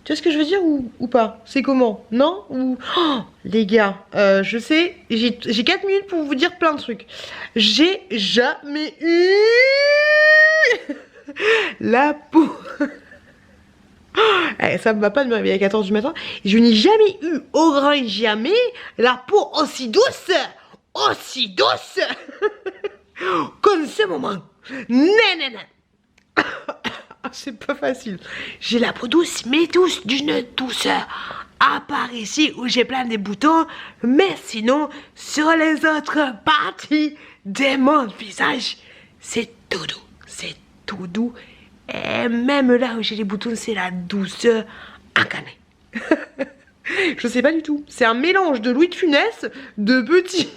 Tu vois ce que je veux dire ou pas? C'est comment? Non? Ou... Oh, les gars, je sais, j'ai 4 minutes pour vous dire plein de trucs. J'ai jamais eu la peau... Ça me va pas de me réveiller à 4h du matin. Je n'ai jamais eu, au grand jamais, la peau aussi douce comme ce moment. Non. C'est pas facile. J'ai la peau douce, mais douce d'une douceur. À part ici où j'ai plein de boutons, mais sinon sur les autres parties de mon visage, c'est tout doux. C'est tout doux. Et même là où j'ai les boutons, c'est la douceur incarnée. Je sais pas du tout. C'est un mélange de Louis de Funès, de petits,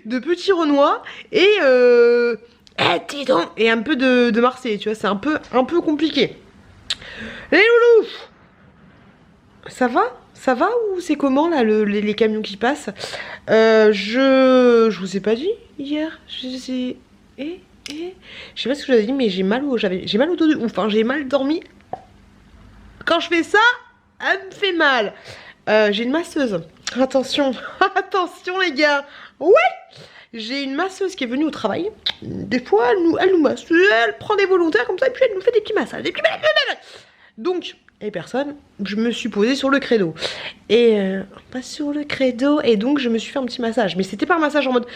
de petits Renoir et et un peu de Marseille. Tu vois, c'est un peu compliqué. Les loulous, ça va? Ça va ou c'est comment là les camions qui passent? Je vous ai pas dit hier. Je sais pas ce que j'avais dit, mais j'ai mal au dos de ouf. Hein, j'ai mal dormi. Quand je fais ça, elle me fait mal. J'ai une masseuse. Attention, attention les gars. Ouais, j'ai une masseuse qui est venue au travail. Des fois, elle nous masse. Elle prend des volontaires comme ça et puis elle nous fait des petits massages. Donc, et personne, je me suis posée sur le credo. Et pas sur le credo. Et donc, je me suis fait un petit massage. Mais c'était pas un massage en mode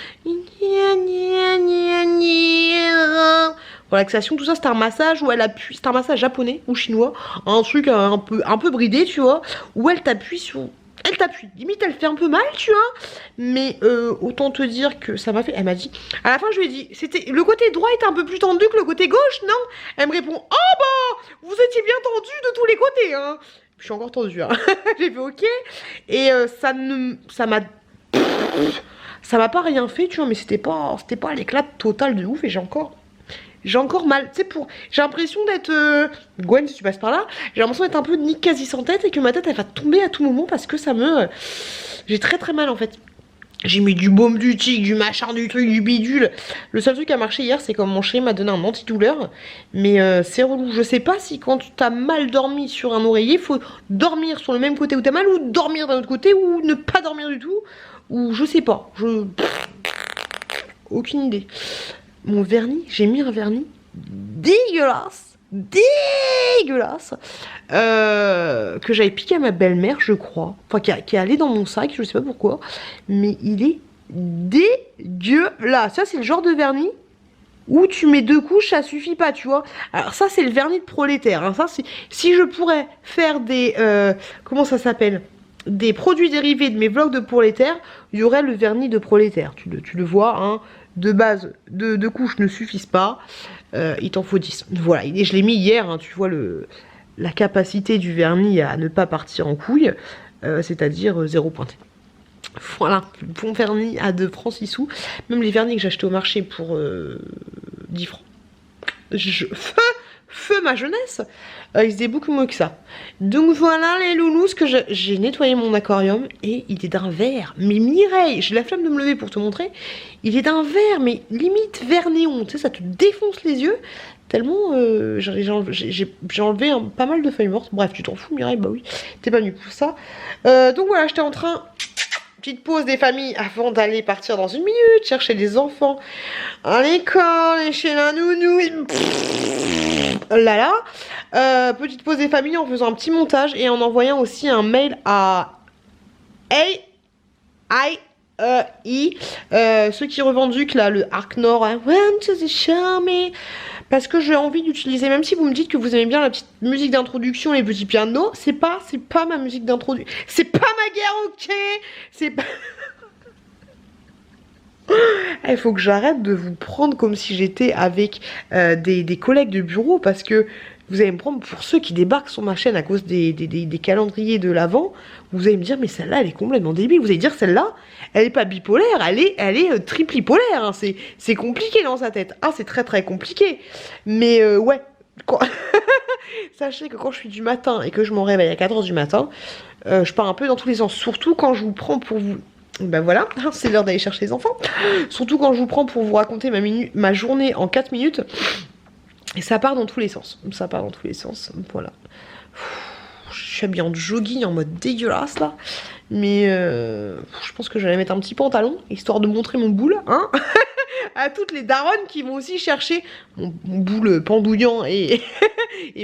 relaxation, tout ça. C'était un massage où elle appuie. C'était un massage japonais ou chinois. Un truc un peu bridé, tu vois. Où elle t'appuie sur. Elle t'appuie, limite elle fait un peu mal, tu vois. Mais autant te dire que ça m'a fait. Elle m'a dit, à la fin je lui ai dit, c'était le côté droit était un peu plus tendu que le côté gauche, non? Elle me répond, oh bah, vous étiez bien tendu de tous les côtés, hein. Je suis encore tendue, hein. J'ai fait ok. Et ça m'a pas rien fait, tu vois, mais c'était pas l'éclat total de ouf. Et j'ai encore mal, tu sais, j'ai l'impression d'être Gwen, si tu passes par là, j'ai l'impression d'être un peu ni quasi sans tête et que ma tête elle va tomber à tout moment parce que j'ai très très mal en fait. J'ai mis du baume du tic, du machin, du truc, du bidule. Le seul truc qui a marché hier, c'est quand mon chéri m'a donné un antidouleur. Mais c'est relou. Je sais pas si quand t'as mal dormi sur un oreiller, faut dormir sur le même côté où t'as mal ou dormir d'un autre côté ou ne pas dormir du tout. Ou je sais pas. Aucune idée. Mon vernis, j'ai mis un vernis dégueulasse, que j'avais piqué à ma belle-mère, je crois. Enfin, qui est allé dans mon sac, je sais pas pourquoi. Mais il est dégueulasse. Ça, c'est le genre de vernis où tu mets 2 couches, ça suffit pas, tu vois. Alors ça, c'est le vernis de prolétaire. Hein. Ça, si je pourrais faire des... comment ça s'appelle? Des produits dérivés de mes vlogs de prolétaire, il y aurait le vernis de prolétaire. Tu le vois, hein. De base, 2 couches ne suffisent pas. Il t'en faut 10. Voilà, et je l'ai mis hier, hein, tu vois la capacité du vernis à ne pas partir en couille, c'est-à-dire 0 pointé. Voilà, bon vernis à 2 francs 6 sous. Même les vernis que j'ai achetés au marché pour 10 francs. Feu ma jeunesse, il se faisait beaucoup mieux que ça. Donc voilà les loulous, que j'ai nettoyé mon aquarium et il est d'un vert. Mais Mireille, j'ai la flemme de me lever pour te montrer. Il est d'un vert, mais limite vert néon. Tu sais, ça te défonce les yeux. Tellement j'ai enlevé pas mal de feuilles mortes. Bref, tu t'en fous Mireille, bah oui, t'es pas venue pour ça. Donc voilà, j'étais en train... Petite pause des familles avant d'aller partir dans 1 minute, chercher les enfants à l'école et chez la nounou. Là là. Petite pause des familles en faisant un petit montage et en envoyant aussi un mail à ceux qui revendiquent là le Arc Nord. Hein, When to the show me. Parce que j'ai envie d'utiliser, même si vous me dites que vous aimez bien la petite musique d'introduction, les petits pianos, c'est pas ma musique d'introduction. C'est pas ma guerre, ok. C'est pas... Il faut que j'arrête de vous prendre comme si j'étais avec des collègues de bureau, parce que vous allez me prendre pour ceux qui débarquent sur ma chaîne à cause des calendriers de l'Avent. Vous allez me dire, mais celle-là, elle est complètement débile. Vous allez dire, celle-là, elle est pas bipolaire, elle est triplipolaire. Hein. C'est compliqué dans sa tête. Ah, c'est très très compliqué. Mais ouais. Sachez que quand je suis du matin et que je m'en réveille à 4h du matin, je pars un peu dans tous les sens. Surtout quand je vous prends pour vous... Ben voilà, c'est l'heure d'aller chercher les enfants. Surtout quand je vous prends pour vous raconter ma journée en 4 minutes. Et ça part dans tous les sens. Ça part dans tous les sens. Voilà. Je suis habillée en jogging en mode dégueulasse là. Mais je pense que je vais mettre un petit pantalon, histoire de montrer mon boule, hein. À toutes les daronnes qui vont aussi chercher mon boule pendouillant et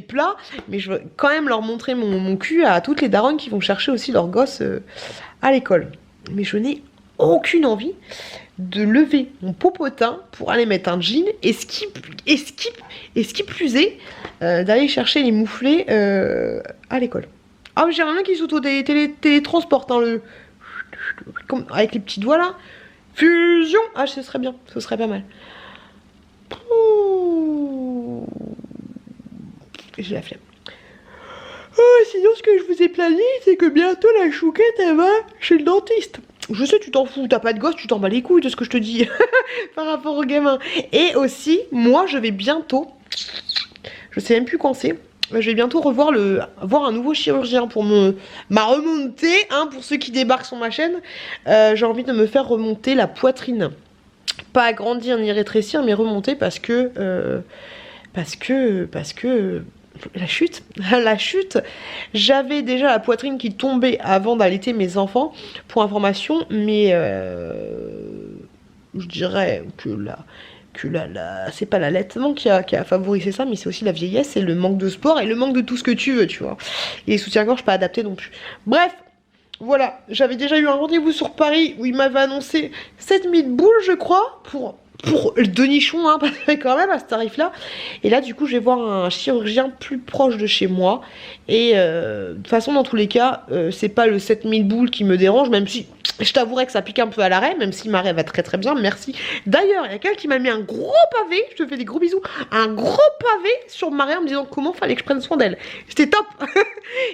plat. Mais je veux quand même leur montrer mon cul à toutes les daronnes qui vont chercher aussi leurs gosses à l'école. Mais je n'ai aucune envie de lever mon popotin pour aller mettre un jean et ce qui plus est d'aller chercher les mouflets à l'école. Ah mais j'ai un qui s'auto-télétransporte hein, avec les petits doigts là. Fusion. Ah, ce serait bien, ce serait pas mal. Ouh. J'ai la flemme. Oh, sinon, ce que je vous ai plané, c'est que bientôt la chouquette, elle va chez le dentiste. Je sais, tu t'en fous, t'as pas de gosse, tu t'en bats les couilles de ce que je te dis par rapport au gamin. Et aussi, moi, je vais bientôt, je sais même plus quand c'est, je vais bientôt voir un nouveau chirurgien pour ma remontée, hein, pour ceux qui débarquent sur ma chaîne. J'ai envie de me faire remonter la poitrine. Pas agrandir ni rétrécir, mais remonter parce que la chute, la chute. J'avais déjà la poitrine qui tombait avant d'allaiter mes enfants, pour information, mais je dirais que c'est pas l'allaitement qui a favorisé ça, mais c'est aussi la vieillesse, c'est le manque de sport et le manque de tout ce que tu veux, tu vois. Et les soutiens-gorge pas adaptés non plus. Bref, voilà, j'avais déjà eu un rendez-vous sur Paris où il m'avait annoncé 7000 boules, je crois, pour deux nichons, hein, parce que quand même à ce tarif-là. Et là, du coup, je vais voir un chirurgien plus proche de chez moi. Et de toute façon, dans tous les cas, c'est pas le 7000 boules qui me dérange, même si je t'avouerai que ça pique un peu à l'arrêt, même si Marie va très très bien, merci. D'ailleurs, il y a quelqu'un qui m'a mis un gros pavé, je te fais des gros bisous, un gros pavé sur Marie en me disant comment fallait que je prenne soin d'elle. C'était top.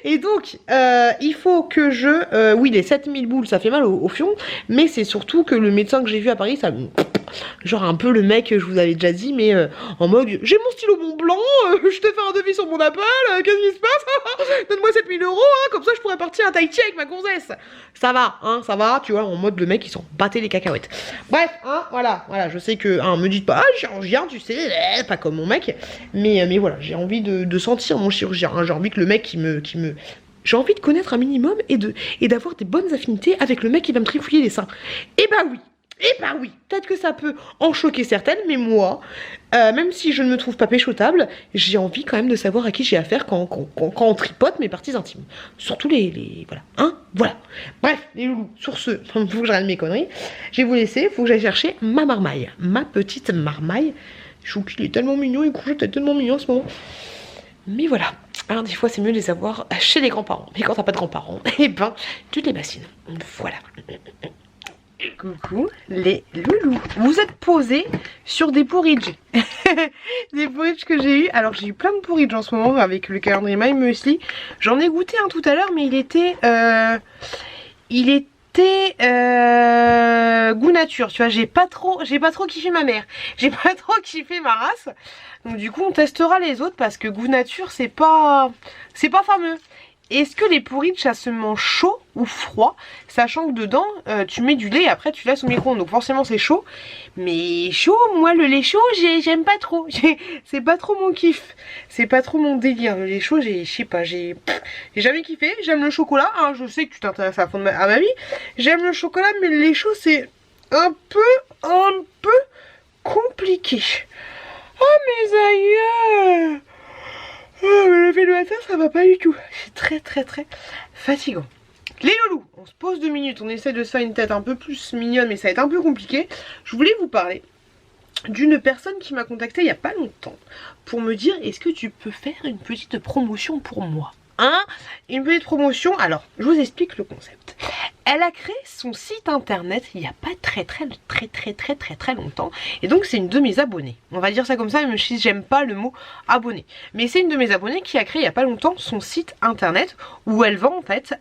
Et donc, il faut que oui, les 7000 boules, ça fait mal au fion, mais c'est surtout que le médecin que j'ai vu à Paris, ça genre un peu le mec, je vous avais déjà dit, mais en mode j'ai mon stylo Mont Blanc, je te fais un devis sur mon Apple, qu'est-ce qui se passe? Donne-moi 7000 euros, hein, comme ça je pourrais partir à Tahiti avec ma gonzesse. Ça va, hein, ça va, tu vois, en mode le mec ils s'en battait les cacahuètes. Bref, hein, voilà, je sais que, hein, me dites pas, ah, chirurgien, tu sais, pas comme mon mec, mais voilà, j'ai envie de sentir mon chirurgien, hein, j'ai envie que le mec j'ai envie de connaître un minimum et d'avoir des bonnes affinités avec le mec qui va me trifouiller les seins. Et bah oui, peut-être que ça peut en choquer certaines, mais moi, même si je ne me trouve pas péchotable, j'ai envie quand même de savoir à qui j'ai affaire quand on tripote mes parties intimes. Surtout voilà, hein, voilà. Bref, les loulous, sur ce, faut que j'arrête mes conneries. Je vais vous laisser, faut que j'aille chercher ma marmaille, ma petite marmaille. Chouki, il est tellement mignon, il couche tellement mignon en ce moment. Mais voilà, alors des fois c'est mieux de les avoir chez les grands-parents. Mais quand t'as pas de grands-parents, eh ben, tu te les bassines. Voilà. Coucou les loulous. Vous êtes posés sur des porridge. Des porridge que j'ai eu. Alors j'ai eu plein de porridge en ce moment avec le calendrier My Muesli. J'en ai goûté un tout à l'heure, mais il était goût nature. Tu vois, j'ai pas trop kiffé ma mère. J'ai pas trop kiffé ma race. Donc du coup on testera les autres parce que goût nature c'est pas fameux. Est-ce que les porridge ça se mange chaud ou froid, sachant que dedans tu mets du lait et après tu laisses au micro-ondes, donc forcément c'est chaud. Mais chaud, moi le lait chaud j'aime pas trop, c'est pas trop mon kiff, c'est pas trop mon délire. Le lait chaud je sais pas, j'ai jamais kiffé. J'aime le chocolat, hein, je sais que tu t'intéresses à ma vie, j'aime le chocolat, mais le lait chaud c'est un peu compliqué. Oh mes aïeux. Oh, me lever le matin, ça va pas du tout. C'est très fatigant. Les loulous, on se pose 2 minutes, on essaie de se faire une tête un peu plus mignonne, mais ça va être un peu compliqué. Je voulais vous parler d'une personne qui m'a contacté il y a pas longtemps pour me dire est-ce que tu peux faire une petite promotion pour moi, hein? Une petite promotion. Alors, je vous explique le concept. Elle a créé son site internet il n'y a pas très longtemps. Et donc c'est une de mes abonnées. On va dire ça comme ça, même si j'aime pas le mot abonné. Mais c'est une de mes abonnées qui a créé il n'y a pas longtemps son site internet où elle vend en fait.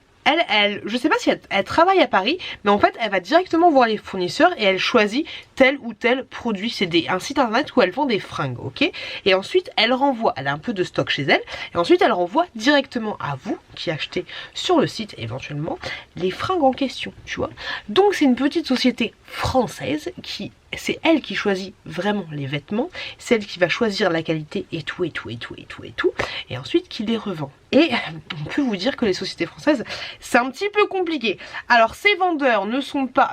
Je sais pas si elle travaille à Paris, mais en fait elle va directement voir les fournisseurs et elle choisit tel ou tel produit. C'est un site internet où elle vend des fringues, ok? Et ensuite elle renvoie, elle a un peu de stock chez elle, et ensuite elle renvoie directement à vous qui achetez sur le site éventuellement les fringues en question, tu vois. Donc c'est une petite société française qui... C'est elle qui choisit vraiment les vêtements, c'est elle qui va choisir la qualité et tout, et ensuite qui les revend. Et on peut vous dire que les sociétés françaises, c'est un petit peu compliqué. Alors ces vendeurs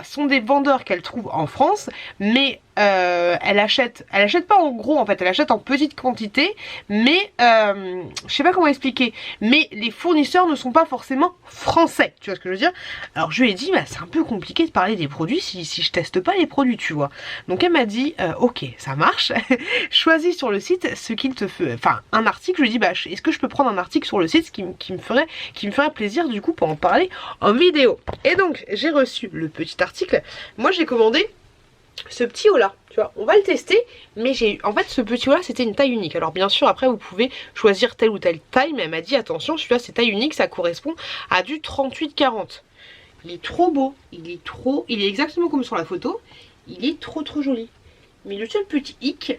sont des vendeurs qu'elle trouve en France, mais elle achète pas en gros en fait, elle achète en petite quantité, mais je sais pas comment expliquer, mais les fournisseurs ne sont pas forcément français, tu vois ce que je veux dire. Alors je lui ai dit, bah, c'est un peu compliqué de parler des produits si je teste pas les produits, tu vois. Donc elle m'a dit, ok, ça marche, choisis sur le site ce qu'il te fait, enfin un article. Je lui ai dit, bah, est-ce que je peux prendre un article sur le site qui me ferait plaisir du coup pour en parler en vidéo. Et donc j'ai reçu le petit article. Moi j'ai commandé ce petit haut là, tu vois, on va le tester, mais en fait ce petit haut là c'était une taille unique. Alors bien sûr après vous pouvez choisir telle ou telle taille, mais elle m'a dit attention, celui-là c'est taille unique, ça correspond à du 38-40. Il est trop beau, il est exactement comme sur la photo, il est trop joli. Mais le seul petit hic,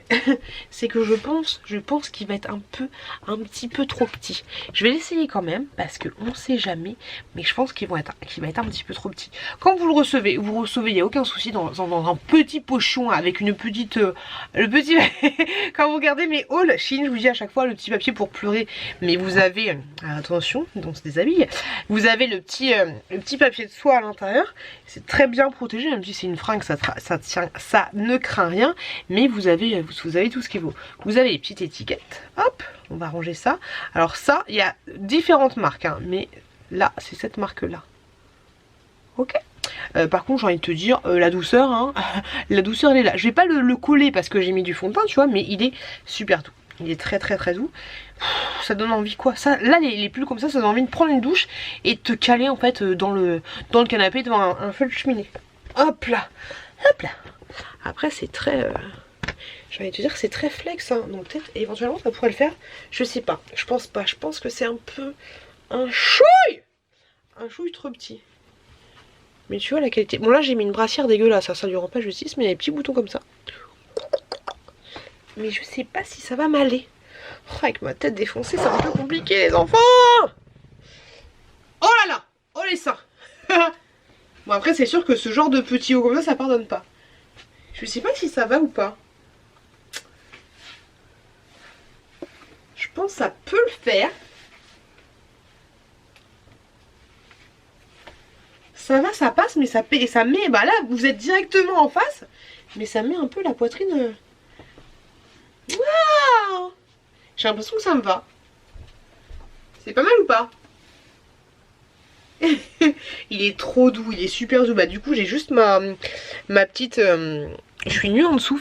c'est que je pense qu'il va être un petit peu trop petit. Je vais l'essayer quand même, parce qu'on sait jamais, mais je pense qu'il va être un petit peu trop petit. Quand vous le recevez, il n'y a aucun souci dans un petit pochon avec une petite... le petit... Quand vous regardez mes hauls, Shein, je vous dis à chaque fois le petit papier pour pleurer, mais vous avez... attention, on se déshabille. Vous avez le petit papier de soie à l'intérieur. C'est très bien protégé, même si c'est une fringue, ça ne craint rien. Mais vous avez tout ce qu'il faut. Vous avez les petites étiquettes. Hop, on va ranger ça. Alors ça, il y a différentes marques, hein, mais là, c'est cette marque-là. Ok. Par contre, j'ai envie de te dire, la douceur, hein, la douceur, elle est là. Je vais pas le coller parce que j'ai mis du fond de teint, tu vois, mais il est super doux. Il est très doux. Ça donne envie quoi. Ça, là, les pulls comme ça donne envie de prendre une douche et de te caler en fait dans le canapé devant un feu de cheminée. Hop là. Hop là. Après c'est très... j'ai envie de te dire que c'est très flex, hein. Donc peut-être éventuellement ça pourrait le faire. Je sais pas, je pense pas. Je pense que c'est un peu... un chouille trop petit. Mais tu vois la qualité... Bon là j'ai mis une brassière dégueulasse, ça lui rend pas justice, mais il y a des petits boutons comme ça. Mais je sais pas si ça va m'aller. Oh, avec ma tête défoncée c'est un peu compliqué les enfants. Oh là là. Oh les seins. Bon après c'est sûr que ce genre de petit haut comme ça pardonne pas. Je sais pas si ça va ou pas. Je pense que ça peut le faire. Ça va, ça passe, mais ça met... Bah là, vous êtes directement en face. Mais ça met un peu la poitrine... Waouh! J'ai l'impression que ça me va. C'est pas mal ou pas? Il est trop doux, il est super doux. Bah du coup j'ai juste ma petite... je suis nue en dessous,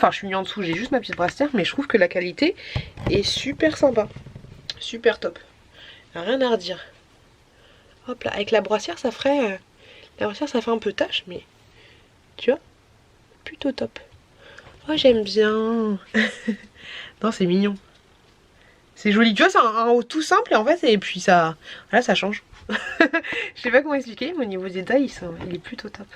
j'ai juste ma petite brassière, mais je trouve que la qualité est super sympa. Super top. Rien à redire. Hop là, avec la brassière ça ferait... la brassière ça fait un peu tache, mais... tu vois? Plutôt top. Oh j'aime bien. Non c'est mignon. C'est joli, tu vois, c'est un haut tout simple et en fait, et puis ça... Là ça change. Je sais pas comment expliquer, mais au niveau des tailles, il est plutôt top.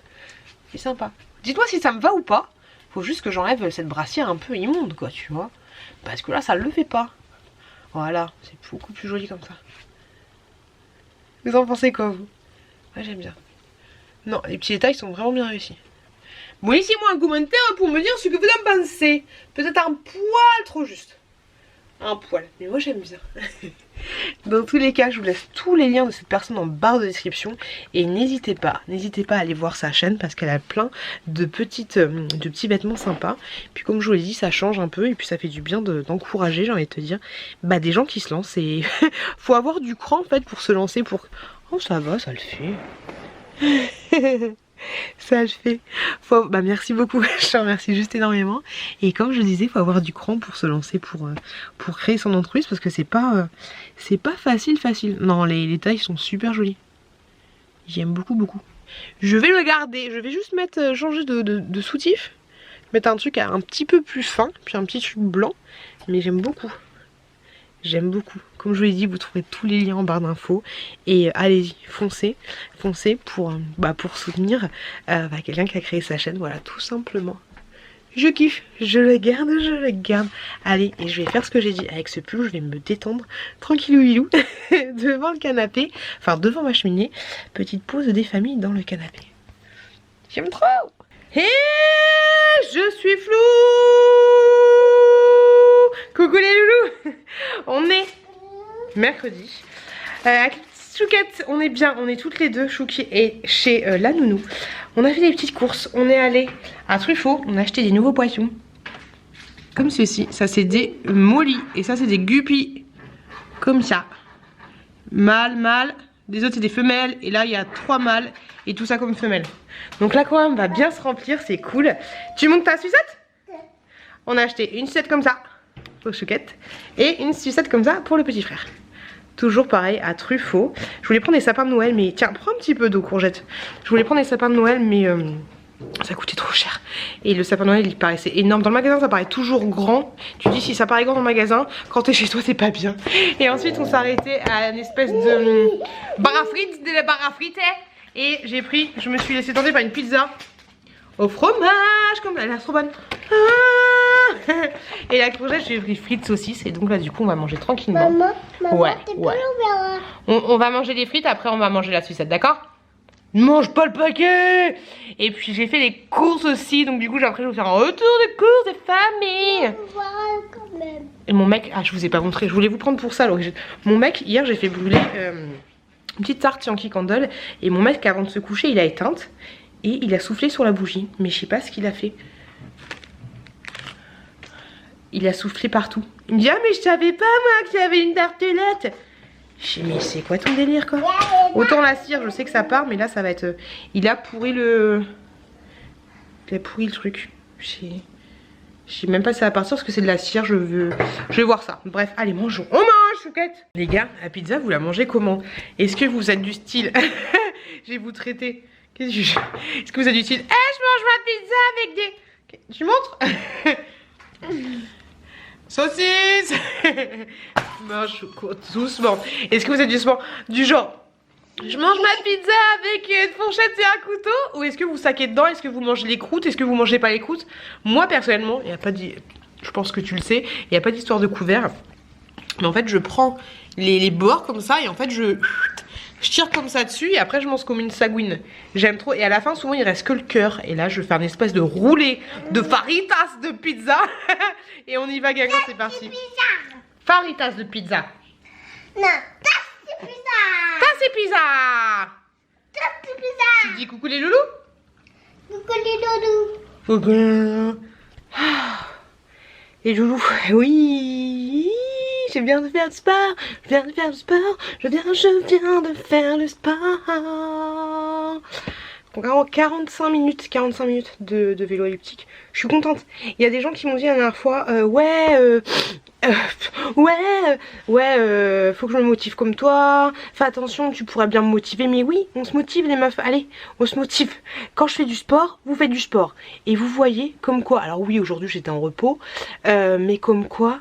C'est sympa. Dites-moi si ça me va ou pas. Faut juste que j'enlève cette brassière un peu immonde, quoi, tu vois. Parce que là, ça le fait pas. Voilà, c'est beaucoup plus joli comme ça. Vous en pensez quoi, vous? Ouais, j'aime bien. Non, les petits détails sont vraiment bien réussis. Bon, laissez-moi un commentaire pour me dire ce que vous en pensez. Peut-être un poil trop juste. Un poil, mais moi j'aime bien. Dans tous les cas, je vous laisse tous les liens de cette personne en barre de description. Et n'hésitez pas à aller voir sa chaîne parce qu'elle a plein de petits vêtements sympas. Puis comme je vous l'ai dit, ça change un peu et puis ça fait du bien d'encourager, j'ai envie de te dire, bah des gens qui se lancent. Et faut avoir du cran en fait pour se lancer. Oh ça va, ça le fait. Ça le fait. Bah merci beaucoup, je te remercie juste énormément. Et comme je disais, il faut avoir du cran pour se lancer, pour créer son entreprise, parce que c'est pas facile. Non, les tailles sont super jolies. J'aime beaucoup. Je vais le garder, je vais juste changer de soutif, mettre un truc un petit peu plus fin, puis un petit truc blanc, mais j'aime beaucoup. Comme je vous l'ai dit, vous trouverez tous les liens en barre d'infos. Et allez-y, foncez pour soutenir quelqu'un qui a créé sa chaîne. Voilà, tout simplement. Je kiffe, je le garde. Allez, et je vais faire ce que j'ai dit. Avec ce pull, je vais me détendre tranquillou devant le canapé. Enfin, devant ma cheminée. Petite pause des familles dans le canapé. J'aime trop. Et je suis floue. Coucou les loulous. On est mercredi. Chouquette, on est bien, on est toutes les deux, Chouki et chez la nounou. On a fait des petites courses, on est allé à Truffaut, on a acheté des nouveaux poissons. Comme ceci, ça c'est des mollies et ça c'est des guppies. Comme ça. Mâle, mâle, des autres c'est des femelles et là il y a 3 mâles et tout ça comme femelle. Donc l'aquarium va bien se remplir, c'est cool. Tu montes ta sucette? On a acheté une sucette comme ça pour Chouquette et une sucette comme ça pour le petit frère. Toujours pareil à Truffaut. Je voulais prendre des sapins de Noël mais tiens, prends un petit peu d'eau courgette. Je voulais prendre des sapins de Noël mais ça coûtait trop cher. Et le sapin de Noël il paraissait énorme. Dans le magasin ça paraît toujours grand. Tu dis si ça paraît grand dans le magasin, quand t'es chez toi c'est pas bien. Et ensuite on s'est arrêté à une espèce de bar à frites, de la bar à frites. Et j'ai pris, je me suis laissé tenter par une pizza au fromage comme ça, elle est trop bonne. Et la courgette j'ai pris frites saucisses. Et donc là du coup on va manger tranquillement. Maman, ouais. Pas On va manger les frites, après on va manger la sucette, d'accord? Mange pas le paquet. Et puis j'ai fait les courses aussi. Donc du coup après je vais vous faire un retour de courses de famille. quand même. Et mon mec, ah je vous ai pas montré, je voulais vous prendre pour ça à l'origine. Mon mec, hier j'ai fait brûler une petite tarte Yankee Candle. Et mon mec avant de se coucher il a éteinte. Et il a soufflé sur la bougie. Mais je sais pas ce qu'il a fait. Il a soufflé partout. Il me dit ah mais je savais pas moi qu'il y avait une tartelette. Je dis mais c'est quoi ton délire quoi? Autant la cire je sais que ça part mais là ça va être... Il a pourri le... Il a pourri le truc. Je sais même pas si ça va partir parce que c'est de la cire, je vais voir ça. Bref, allez mangeons. On mange Chouquette. Les gars, la pizza vous la mangez comment? Est-ce que vous êtes du style... Je vais vous traiter. Est-ce que vous êtes du style... je mange ma pizza avec des... Tu montres? Saucisse. Mange doucement. Est-ce que vous êtes du genre je mange ma pizza avec une fourchette et un couteau? Ou est-ce que vous saquez dedans? Est-ce que vous mangez les croûtes? Est-ce que vous mangez pas les croûtes? Moi personnellement, il y a pas de... Je pense que tu le sais, il n'y a pas d'histoire de couvert. Mais en fait je prends les bords comme ça et en fait je tire comme ça dessus et après je mange comme une sagouine. J'aime trop et à la fin souvent il reste que le cœur. Et là je vais faire une espèce de roulé de faritas de pizza. Et on y va gagnant, c'est parti. Faritas de pizza. Non, tasse de pizza. Ça c'est pizza. Tasse de pizza. Tu dis coucou les loulous? Coucou les doudous. Ok. Les loulous, oui. Je viens de faire du sport. Je viens de faire du sport. Je viens de faire le sport. 45 minutes de vélo elliptique. Je suis contente. Il y a des gens qui m'ont dit la dernière fois faut que je me motive comme toi. Fais attention, tu pourrais bien me motiver. Mais oui, on se motive les meufs. Allez, on se motive. Quand je fais du sport, vous faites du sport. Et vous voyez comme quoi. Alors oui, aujourd'hui j'étais en repos. Mais comme quoi.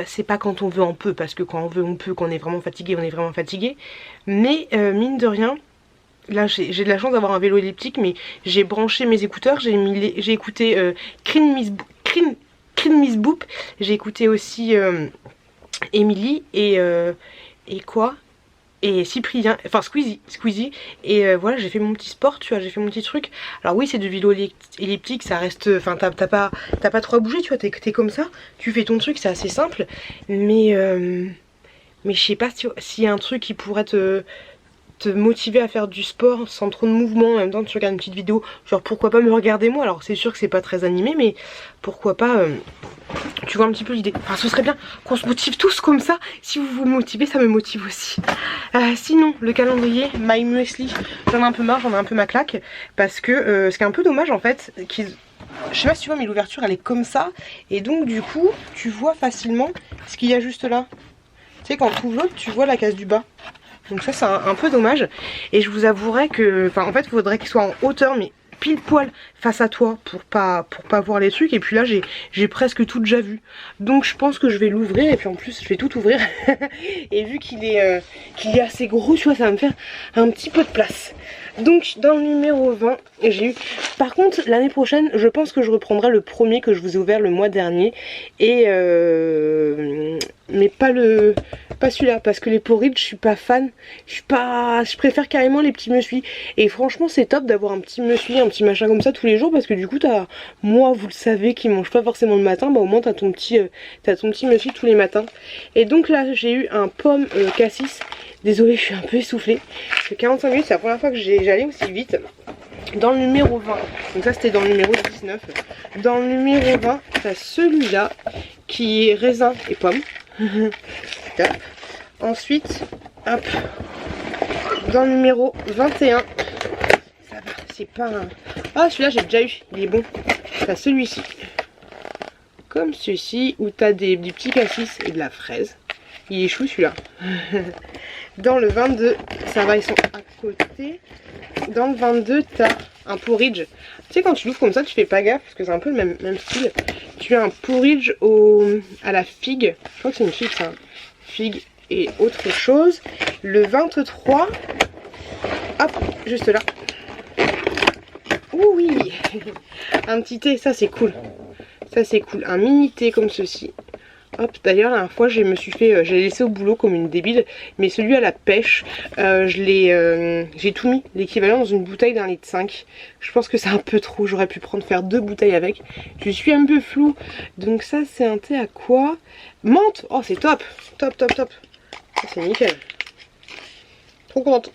C'est pas quand on veut on peut. Parce que quand on veut on peut. Quand on est vraiment fatigué, on est vraiment fatigué. Mais mine de rien. Là j'ai de la chance d'avoir un vélo elliptique mais j'ai branché mes écouteurs, j'ai écouté Clean Miss Boop, j'ai écouté aussi Emily et quoi et Cyprien, enfin Squeezie et voilà j'ai fait mon petit sport tu vois, j'ai fait mon petit truc. Alors oui c'est du vélo elliptique, ça reste, enfin t'as pas trop à bouger tu vois, t'es comme ça, tu fais ton truc, c'est assez simple mais je sais pas s'il y a un truc qui pourrait te motiver à faire du sport sans trop de mouvement. En même temps tu regardes une petite vidéo, genre pourquoi pas me regarder moi. Alors c'est sûr que c'est pas très animé mais pourquoi pas tu vois un petit peu l'idée. Enfin ce serait bien qu'on se motive tous comme ça. Si vous vous motivez ça me motive aussi. Sinon le calendrier My Muesli, j'en ai un peu marre, j'en ai un peu ma claque. Parce que ce qui est un peu dommage en fait, je sais pas si tu vois mais l'ouverture elle est comme ça. Et donc du coup tu vois facilement ce qu'il y a juste là. Tu sais quand tu ouvres l'autre tu vois la case du bas. Donc ça c'est un peu dommage. Et je vous avouerai que, enfin en fait il faudrait qu'il soit en hauteur mais pile poil face à toi pour pas voir les trucs. Et puis là j'ai presque tout déjà vu. Donc je pense que je vais l'ouvrir et puis en plus je vais tout ouvrir. Et vu qu'il est assez gros tu vois ça va me faire un petit peu de place. Donc dans le numéro 20 j'ai eu... Par contre l'année prochaine je pense que je reprendrai le premier que je vous ai ouvert le mois dernier. Et mais pas celui-là parce que les porridge je suis pas fan. Je préfère carrément les petits muesli. Et franchement c'est top d'avoir un petit muesli, un petit machin comme ça tous les jours. Parce que du coup t'as, moi vous le savez qui mange pas forcément le matin, bah au moins t'as ton petit muesli tous les matins. Et donc là j'ai eu un pomme cassis. Désolée, je suis un peu essoufflée. Parce que 45 minutes, c'est la première fois que j'allais aussi vite. Dans le numéro 20, donc ça c'était dans le numéro 19. Dans le numéro 20, t'as celui-là qui est raisin et pomme. Top. Ensuite, hop, dans le numéro 21, ça va, c'est pas un... Ah, celui-là j'ai déjà eu, il est bon. T'as celui-ci, comme ceci, où t'as du petit cassis et de la fraise. Il est chou celui-là. Dans le 22, ça va, ils sont à côté. Dans le 22, t'as un porridge. Tu sais, quand tu l'ouvres comme ça, tu fais pas gaffe parce que c'est un peu le même style. Tu as un porridge à la figue. Je crois que c'est une figue, ça. Figue et autre chose. Le 23, hop, juste là. Ouh oui. Un petit thé, ça c'est cool. Ça c'est cool. Un mini thé comme ceci. Hop, d'ailleurs la dernière fois je l'ai laissé au boulot comme une débile, mais celui à la pêche, j'ai tout mis, l'équivalent dans une bouteille d'1,5 litre. Je pense que c'est un peu trop, j'aurais pu faire 2 bouteilles avec. Je suis un peu floue, donc ça c'est un thé à quoi? Menthe. Oh c'est top, top top top. Ça c'est nickel. Trop contente.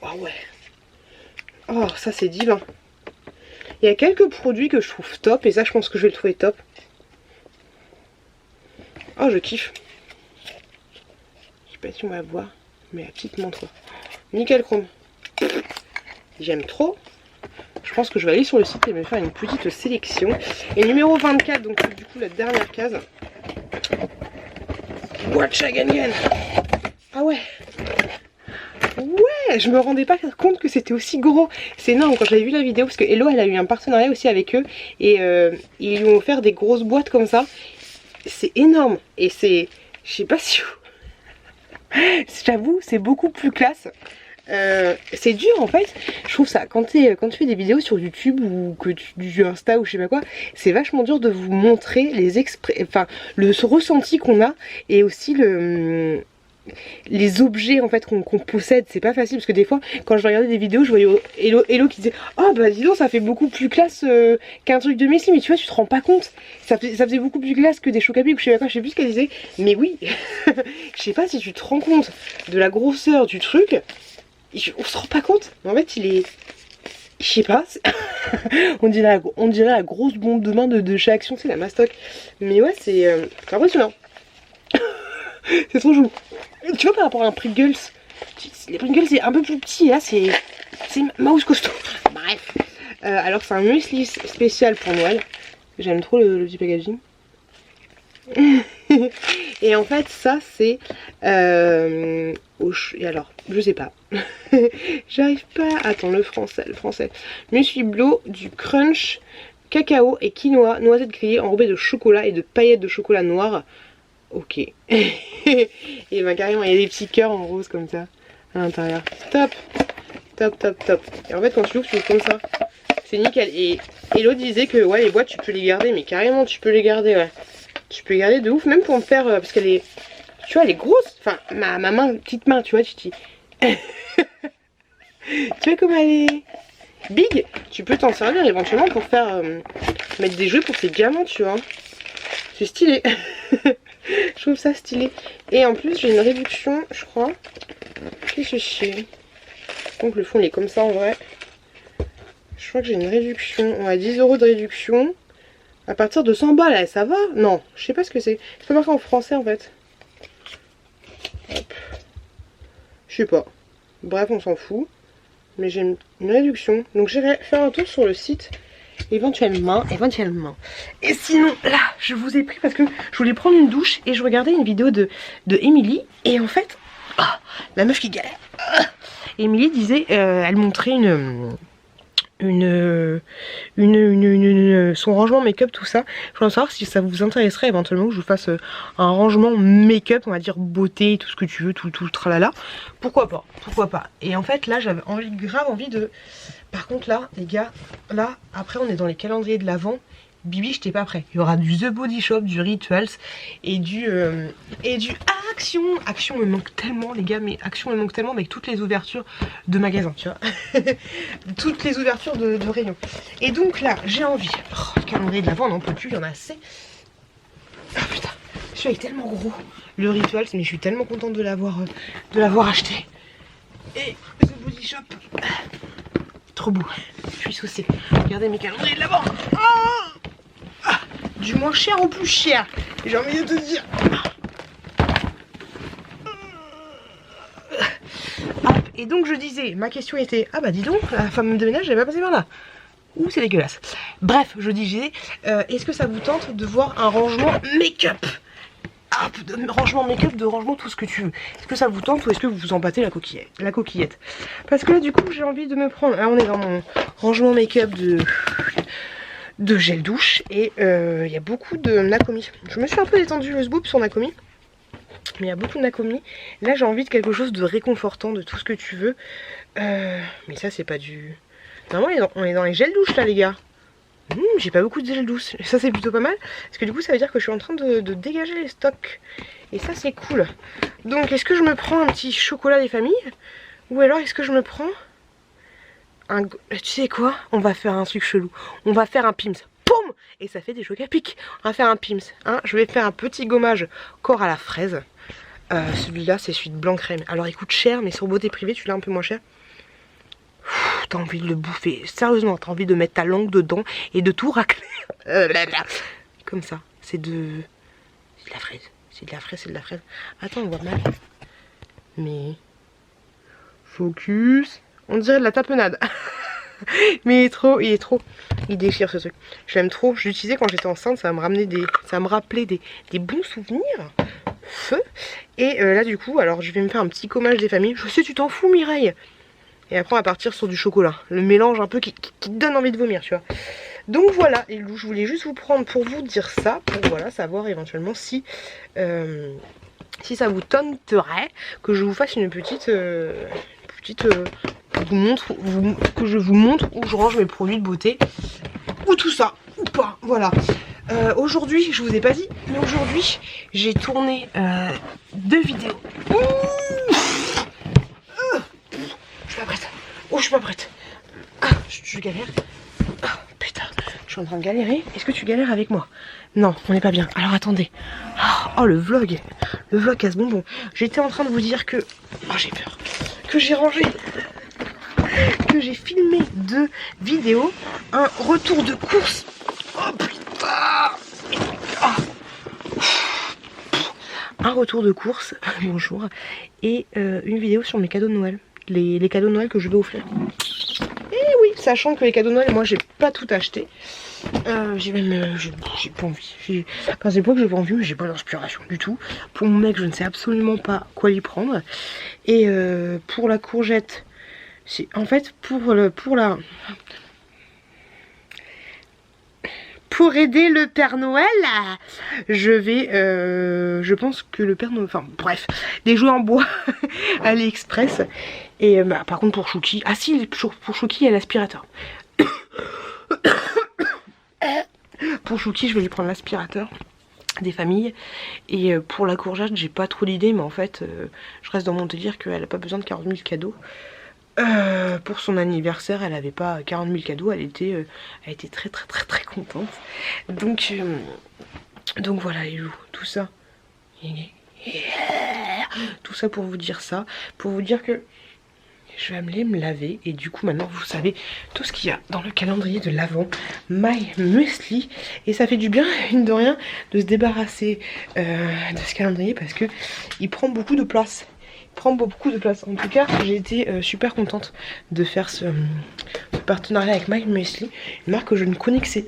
Oh ouais. Oh ça c'est divin. Il y a quelques produits que je trouve top et ça je pense que je vais le trouver top. Oh je kiffe. Je sais pas si on va voir, mais la petite montre. Nickel chrome. J'aime trop. Je pense que je vais aller sur le site et me faire une petite sélection. Et numéro 24, donc c'est du coup la dernière case. Watch again. Ah ouais. Ouais, je me rendais pas compte que c'était aussi gros. C'est énorme quand j'avais vu la vidéo parce que Hello elle a eu un partenariat aussi avec eux et ils lui ont offert des grosses boîtes comme ça. C'est énorme et c'est, je sais pas si j'avoue c'est beaucoup plus classe. C'est dur en fait, je trouve ça quand tu fais des vidéos sur YouTube ou que du Insta ou je sais pas quoi, c'est vachement dur de vous montrer le ressenti qu'on a et aussi les objets en fait qu'on possède. C'est pas facile parce que des fois quand je regardais des vidéos je voyais Hello qui disait oh bah dis donc ça fait beaucoup plus classe qu'un truc de Messi, mais tu vois tu te rends pas compte, ça faisait beaucoup plus classe que des chocs à pic ou je sais pas quoi, je sais plus ce qu'elle disait, mais oui. Je sais pas si tu te rends compte de la grosseur du truc, on se rend pas compte, mais en fait il est, je sais pas, on dirait la grosse bombe de main de chez Action, c'est la Mastoc, mais ouais c'est impressionnant. C'est trop chou. Tu vois par rapport à un Pringles, les Pringles c'est un peu plus petit et là c'est mouse costaud. Bref. Alors c'est un muesli spécial pour Noël. J'aime trop le petit packaging. Et en fait ça c'est et alors je sais pas. J'arrive pas. Attends, le français. Muesli Blo du crunch, cacao et quinoa, noisettes grillées enrobées de chocolat et de paillettes de chocolat noir. Ok. Et ben carrément il y a des petits cœurs en rose comme ça à l'intérieur. Top. Top top top. Et en fait quand tu l'ouvres comme ça. C'est nickel. Et l'autre disait que ouais les boîtes tu peux les garder, mais carrément tu peux les garder, ouais. Tu peux les garder de ouf, même pour me faire parce qu'elle est, tu vois elle est grosse. Enfin ma main, petite main, tu vois, tu dis. Tu vois comme elle est big. Tu peux t'en servir éventuellement pour faire mettre des jouets pour tes gamins, tu vois. C'est stylé. Je trouve ça stylé. Et en plus j'ai une réduction je crois. Qu'est-ce que c'est? Donc le fond il est comme ça en vrai. Je crois que j'ai une réduction. On a 10 € de réduction. À partir de 100 balles là, ça va? Non, je sais pas ce que c'est. C'est pas marqué en français en fait. Hop. Je sais pas. Bref on s'en fout. Mais j'ai une réduction. Donc j'irai faire un tour sur le site. Éventuellement. Et sinon là je vous ai pris parce que je voulais prendre une douche et je regardais une vidéo de Emily. Et en fait la meuf qui galère. Emily disait elle montrait son rangement make-up, tout ça. Je voulais savoir si ça vous intéresserait éventuellement que je vous fasse un rangement make-up, on va dire beauté, tout ce que tu veux, tout le tralala. Pourquoi pas, pourquoi pas. Et en fait là j'avais grave envie de... Par contre là les gars, là après on est dans les calendriers de l'Avent. Bibi j'étais pas prêt. Il y aura du The Body Shop, du Rituals et du Action. Action me manque tellement les gars, mais Action me manque tellement avec toutes les ouvertures de magasins, tu vois. Toutes les ouvertures de rayons. Et donc là j'ai envie, le calendrier de l'Avent on n'en peut plus, il y en a assez. Oh putain, je Celui-là est tellement gros. Le Rituals, mais je suis tellement contente de l'avoir acheté. Et The Body Shop. Trop beau. Je suis saucée. Regardez mes calendriers de l'avant. Du moins cher au plus cher. J'ai envie de te dire. Hop. Et donc je disais, ma question était, ah bah dis donc, la femme de ménage elle va passer par là. Ouh, c'est dégueulasse. Bref, je disais, est-ce que ça vous tente de voir un rangement make-up? De rangement make-up, de rangement tout ce que tu veux. Est-ce que ça vous tente ou est-ce que vous vous en battez la coquillette? Parce que là du coup j'ai envie de me prendre. Là on est dans mon rangement make-up de gel douche et il y a beaucoup de Nakomi. Je me suis un peu détendue le sboop sur Nakomi. Mais il y a beaucoup de Nakomi. Là j'ai envie de quelque chose de réconfortant, de tout ce que tu veux. Mais ça c'est pas du... Normalement on est dans les gels douche là les gars. J'ai pas beaucoup de gel douce, ça c'est plutôt pas mal parce que du coup ça veut dire que je suis en train de dégager les stocks et ça c'est cool. Donc est-ce que je me prends un petit chocolat des familles ou alors est-ce que je me prends un... Tu sais quoi, on va faire un truc chelou, on va faire un Pims, poum, et ça fait des chocs à pic. On va faire un Pims, hein. Je vais faire un petit gommage corps à la fraise. Celui-là c'est celui de blanc crème, alors il coûte cher mais sur beauté privée tu l'as un peu moins cher. T'as envie de le bouffer, sérieusement, t'as envie de mettre ta langue dedans et de tout racler. Comme ça, c'est de la fraise, c'est de la fraise, c'est de la fraise. Attends, on voit mal. Mais focus, on dirait de la tapenade. Mais il est trop, il déchire ce truc. Je l'aime trop, je l'utilisais quand j'étais enceinte, ça va me rappeler des bons souvenirs. Feu. Et là du coup, alors je vais me faire un petit gommage des familles. Je sais, tu t'en fous Mireille. Et après on va partir sur du chocolat. Le mélange un peu qui te donne envie de vomir, tu vois. Donc voilà, et je voulais juste vous prendre pour vous dire ça. Pour voilà, savoir éventuellement si ça vous tenterait que je vous fasse une petite que je vous montre où je range mes produits de beauté. Ou tout ça, ou pas, voilà. Aujourd'hui, je vous ai pas dit, mais aujourd'hui j'ai tourné 2 vidéos. Je suis pas prête. Oh, je suis pas prête. Je galère. Putain, je suis en train de galérer. Est-ce que tu galères avec moi? Non, on n'est pas bien. Alors attendez. Oh, le vlog à ce bonbon. J'étais en train de vous dire que... Oh, j'ai peur. Que j'ai rangé... Que j'ai filmé 2 vidéos. Un retour de course. Oh putain. Un retour de course. Bonjour. Et une vidéo sur mes cadeaux de Noël. Les cadeaux de Noël que je vais offrir. Et oui, sachant que les cadeaux de Noël, moi j'ai pas tout acheté. J'ai même... j'ai pas envie. Enfin, c'est pas que j'ai pas envie, mais j'ai pas d'inspiration du tout. Pour mon mec, je ne sais absolument pas quoi lui prendre. Et pour la courgette, c'est en fait pour aider le Père Noël, je pense que le Père Noël, enfin bref, des jouets en bois AliExpress. Et par contre pour Chouki, ah si, pour Chouki il y a l'aspirateur. Pour Chouki je vais lui prendre l'aspirateur des familles. Et pour la courgette j'ai pas trop d'idées, mais en fait je reste dans mon délire qu'elle a pas besoin de 40 000 cadeaux. Pour son anniversaire elle avait pas 40 000 cadeaux, elle était très contente. Donc voilà les loups, tout ça pour vous dire ça, pour vous dire que je vais aller me laver. Et du coup maintenant vous savez tout ce qu'il y a dans le calendrier de l'Avent My Muesli. Et ça fait du bien, mine de rien, de se débarrasser de ce calendrier parce que il prend beaucoup de place. En tout cas j'ai été super contente de faire ce partenariat avec My Muesli, une marque que je ne connaissais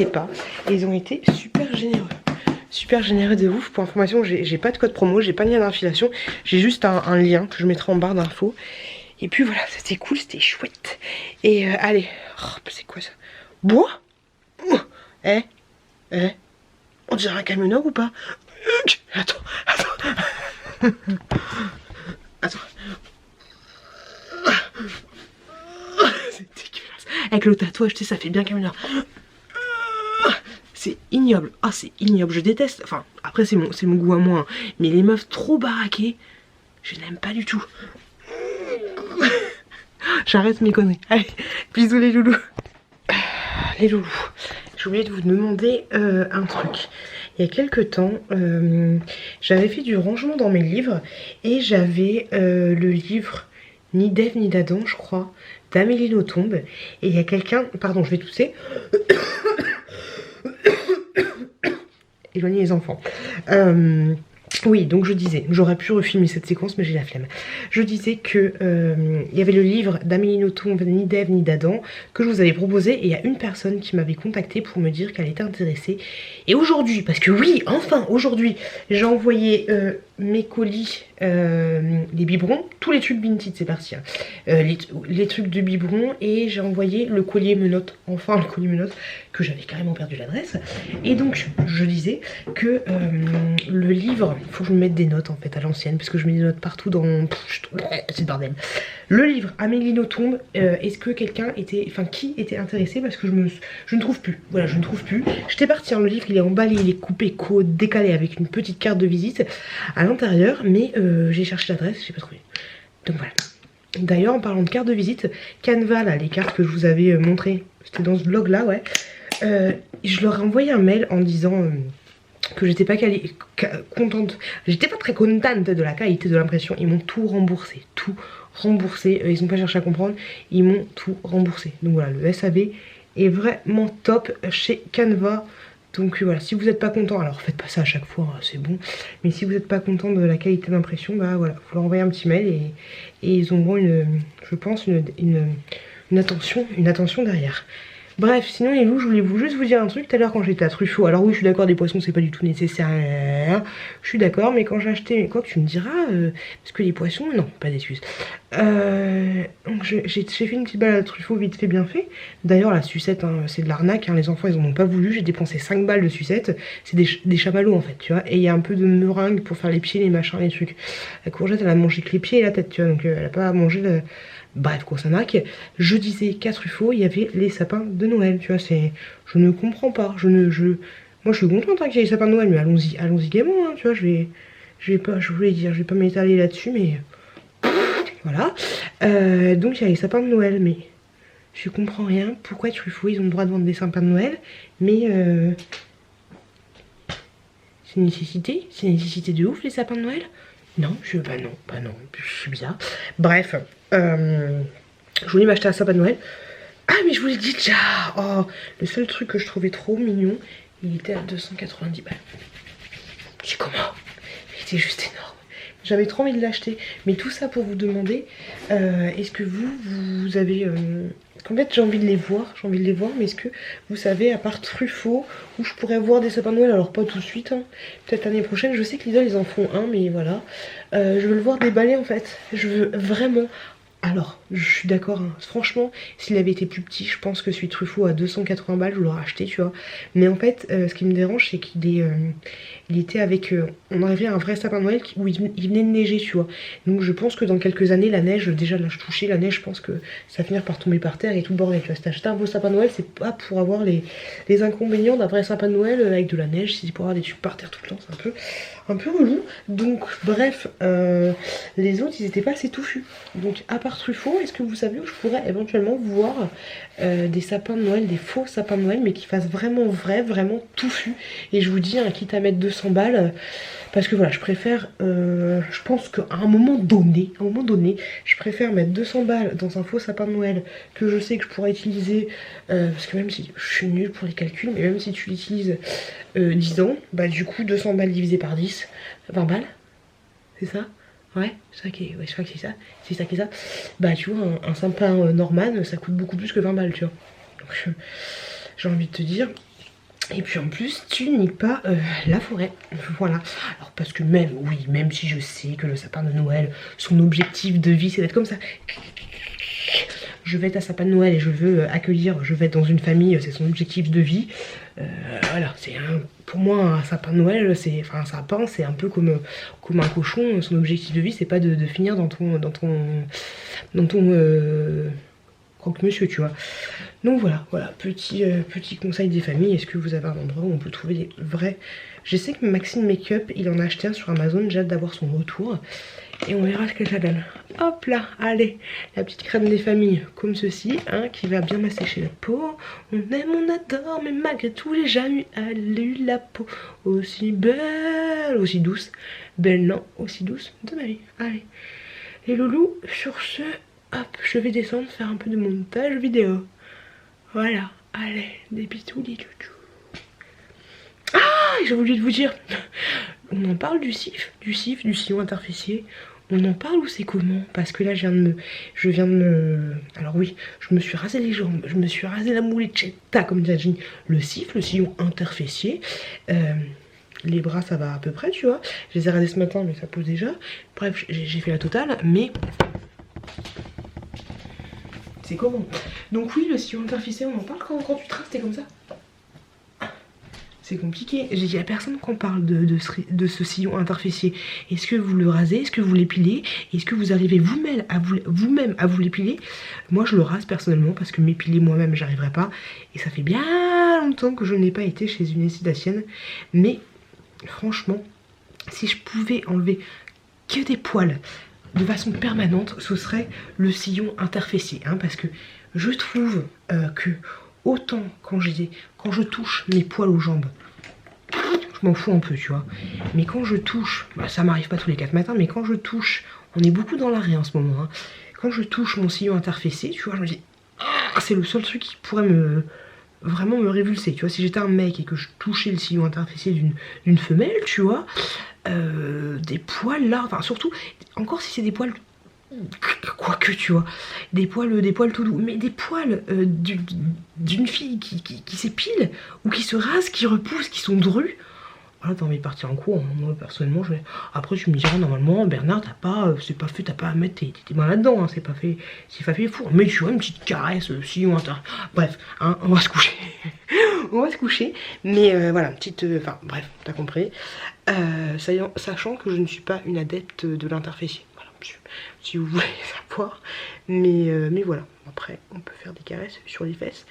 pas, et ils ont été super généreux de ouf. Pour information, j'ai pas de code promo, j'ai pas de lien d'infilation, j'ai juste un lien que je mettrai en barre d'infos. Et puis voilà, c'était cool, c'était chouette. Et allez, c'est quoi ça? Bois? On dirait un camionneur ou pas? Attends. C'est dégueulasse. Avec le tatouage, tu sais, ça fait bien camionneur. C'est ignoble. Ah, c'est ignoble. Je déteste. Enfin, après, c'est mon goût à moi. Hein. Mais les meufs trop baraquées, je n'aime pas du tout. J'arrête mes conneries. Allez, bisous les loulous. Les loulous. J'ai oublié de vous demander un truc. il y a quelques temps, j'avais fait du rangement dans mes livres et j'avais le livre Ni d'Ève ni d'Adam, je crois, d'Amélie Nothomb. Et il y a quelqu'un, pardon, je vais tousser. Éloigner les enfants. Oui, donc je disais, j'aurais pu refilmer cette séquence mais j'ai la flemme. Je disais que il y avait le livre d'Amélie Nothomb, Ni d'Ève ni d'Adam, que je vous avais proposé et il y a une personne qui m'avait contacté pour me dire qu'elle était intéressée. Et aujourd'hui, parce que oui, enfin aujourd'hui, j'ai envoyé mes colis, les biberons, tous les trucs Vinted, c'est parti, hein. Les trucs de biberon et j'ai envoyé le collier menottes, enfin le collier menottes, que j'avais carrément perdu l'adresse. Et donc je disais que le livre, il faut que je me mette des notes en fait à l'ancienne parce que je mets des notes partout dans... c'est le bordel. Le livre Amélie Nothomb, est-ce que quelqu'un était... Enfin qui était intéressé parce que je ne trouve plus. Voilà, je ne trouve plus. J'étais partie, hein, le livre il est emballé, il est coupé, décalé avec une petite carte de visite à l'intérieur, mais j'ai cherché l'adresse, j'ai pas trouvé. Donc voilà. D'ailleurs en parlant de carte de visite, Canva là, les cartes que je vous avais montrées, c'était dans ce vlog là, ouais. Je leur ai envoyé un mail en disant... que j'étais pas contente, j'étais pas très contente de la qualité de l'impression. Ils m'ont tout remboursé, ils ont pas cherché à comprendre, ils m'ont tout remboursé. Donc voilà, le SAV est vraiment top chez Canva. Donc voilà, si vous n'êtes pas content, alors faites pas ça à chaque fois, hein, c'est bon. Mais si vous n'êtes pas content de la qualité d'impression, bah voilà, faut leur envoyer un petit mail et ils auront je pense une attention derrière. Bref, sinon les loups, je voulais juste vous dire un truc tout à l'heure quand j'étais à Truffaut. Alors oui, je suis d'accord, des poissons c'est pas du tout nécessaire. Je suis d'accord, mais quand j'ai acheté, quoi que tu me diras, parce que les poissons, non, pas d'excuses. Donc j'ai fait une petite balade à Truffaut, vite fait, bien fait. D'ailleurs la sucette, hein, c'est de l'arnaque, hein, les enfants ils en ont pas voulu. J'ai dépensé 5 balles de sucette. C'est des chamallows en fait, tu vois. Et il y a un peu de meringue pour faire les pieds, les machins, les trucs. La courgette elle a mangé que les pieds et la tête, tu vois, donc elle a pas mangé le... Bref, grosse arnaque. Je disais qu'à Truffaut, il y avait les sapins de Noël, tu vois, c'est... Je ne comprends pas, moi je suis contente hein, qu'il y ait les sapins de Noël, mais allons-y gaiement, hein, tu vois, je vais pas, je voulais dire, je vais pas m'étaler là-dessus, mais... Voilà. Donc il y a les sapins de Noël, mais... Je comprends rien, pourquoi Truffaut, ils ont le droit de vendre des sapins de Noël, mais... C'est une nécessité de ouf, les sapins de Noël. Non, bah non, je suis bizarre. Bref, je voulais m'acheter un sapin de Noël. Ah mais je vous l'ai dit déjà. Oh, le seul truc que je trouvais trop mignon, il était à 290 balles. C'est comment? Il était juste énorme. J'avais trop envie de l'acheter. Mais tout ça pour vous demander, est-ce que vous avez... En fait j'ai envie de les voir, mais est-ce que vous savez, à part Truffaut, où je pourrais voir des sapins de Noël, alors pas tout de suite, hein, peut-être l'année prochaine, je sais que Lidl ils en font un, mais voilà. Je veux le voir déballer en fait, je veux vraiment... Alors, je suis d'accord, hein. Franchement, s'il avait été plus petit, je pense que celui de Truffaut à 280 balles, je l'aurais acheté, tu vois. Mais en fait, ce qui me dérange, c'est il était avec... on arrivait à un vrai sapin de Noël où il venait de neiger, tu vois. Donc je pense que dans quelques années, la neige, déjà là je touchais, la neige, je pense que ça va finir par tomber par terre et tout le bordel, tu vois. Si t'achètes un beau sapin de Noël, c'est pas pour avoir les inconvénients d'un vrai sapin de Noël avec de la neige, c'est pour avoir des tubes par terre tout le temps, c'est un peu relou. Donc bref, les autres, ils étaient pas assez touffus. Donc à part Truffaut, est-ce que vous savez où je pourrais éventuellement voir des sapins de Noël, des faux sapins de Noël, mais qui fassent vraiment vrai, vraiment touffus. Et je vous dis, hein, quitte à mettre 200 balles, parce que voilà, je préfère, je pense qu'à un moment donné, je préfère mettre 200 balles dans un faux sapin de Noël que je sais que je pourrais utiliser, parce que même si je suis nulle pour les calculs, mais même si tu l'utilises 10 ans, bah du coup 200 balles divisé par 10, 20 balles, c'est ça? Ouais, je crois que c'est ça. C'est ça qui est ça. Bah tu vois, un sapin Norman, ça coûte beaucoup plus que 20 balles, tu vois. Donc j'ai envie de te dire. Et puis en plus, tu niques pas la forêt. Voilà. Alors parce que même si je sais que le sapin de Noël, son objectif de vie, c'est d'être comme ça. Je vais être à sapin de Noël et je veux accueillir, je vais être dans une famille, c'est son objectif de vie. Voilà, pour moi un sapin de Noël, un sapin, c'est un peu comme un cochon. Son objectif de vie, c'est pas de finir dans ton croque-monsieur, tu vois. Donc voilà, petit conseil des familles. Est-ce que vous avez un endroit où on peut trouver des vrais Je sais que Maxime Makeup, il en a acheté un sur Amazon, j'ai hâte d'avoir son retour. Et on verra ce que ça donne. Hop là, allez, la petite crème des familles comme ceci, hein, qui va bien m'assécher la peau. On aime, on adore, mais malgré tout j'ai jamais eu la peau aussi belle, aussi douce. Belle non, aussi douce de ma vie. Allez, les loulous, sur ce, hop, je vais descendre faire un peu de montage vidéo. Voilà, allez, des bisous les chouchous. Ah, j'ai oublié de vous dire, on en parle du cif, du sillon interfessier. On en parle ou c'est comment? Parce que là je viens de me... Alors oui, je me suis rasé les jambes, je me suis rasé la moulichetta comme dit Jean. Le cif, le sillon interfessier. Les bras ça va à peu près, tu vois. Je les ai rasés ce matin mais ça pousse déjà. Bref, j'ai fait la totale, mais... C'est comment? Donc oui, le sillon interfessier, on en parle quand tu traces, t'es comme ça? C'est compliqué. J'ai dit à personne qu'on parle de ce sillon interfessier. Est-ce que vous le rasez? Est-ce que vous l'épilez? Est-ce que vous arrivez vous-même à vous l'épiler? Moi je le rase personnellement parce que m'épiler moi-même j'arriverai pas. Et ça fait bien longtemps que je n'ai pas été chez une esthéticienne. Mais franchement, si je pouvais enlever que des poils de façon permanente, ce serait le sillon interfessier. Hein, parce que je trouve que... Autant quand je touche mes poils aux jambes, je m'en fous un peu, tu vois. Mais quand je touche, bah ça m'arrive pas tous les 4 matins, mais quand je touche, on est beaucoup dans l'arrêt en ce moment, hein. Quand je touche mon sillon interfessier, tu vois, je me dis, ah, c'est le seul truc qui pourrait vraiment me révulser. Tu vois, si j'étais un mec et que je touchais le sillon interfessier d'une femelle, tu vois, des poils là, enfin surtout, encore si c'est des poils... Quoique tu vois, des poils tout doux, mais des poils d'une fille qui s'épile ou qui se rase, qui repousse, qui sont drus. Voilà, t'as envie de partir en cours. Moi personnellement, après tu me diras normalement, Bernard, c'est pas fait, t'as pas à mettre tes mains là-dedans, hein, c'est pas fait four. Mais tu vois, une petite caresse, si on entend. Bref, hein, on va se coucher. On va se coucher. Mais voilà, petite. Enfin bref, t'as compris. Sachant que je ne suis pas une adepte de l'interfessier. Si vous voulez savoir, mais voilà, après on peut faire des caresses sur les fesses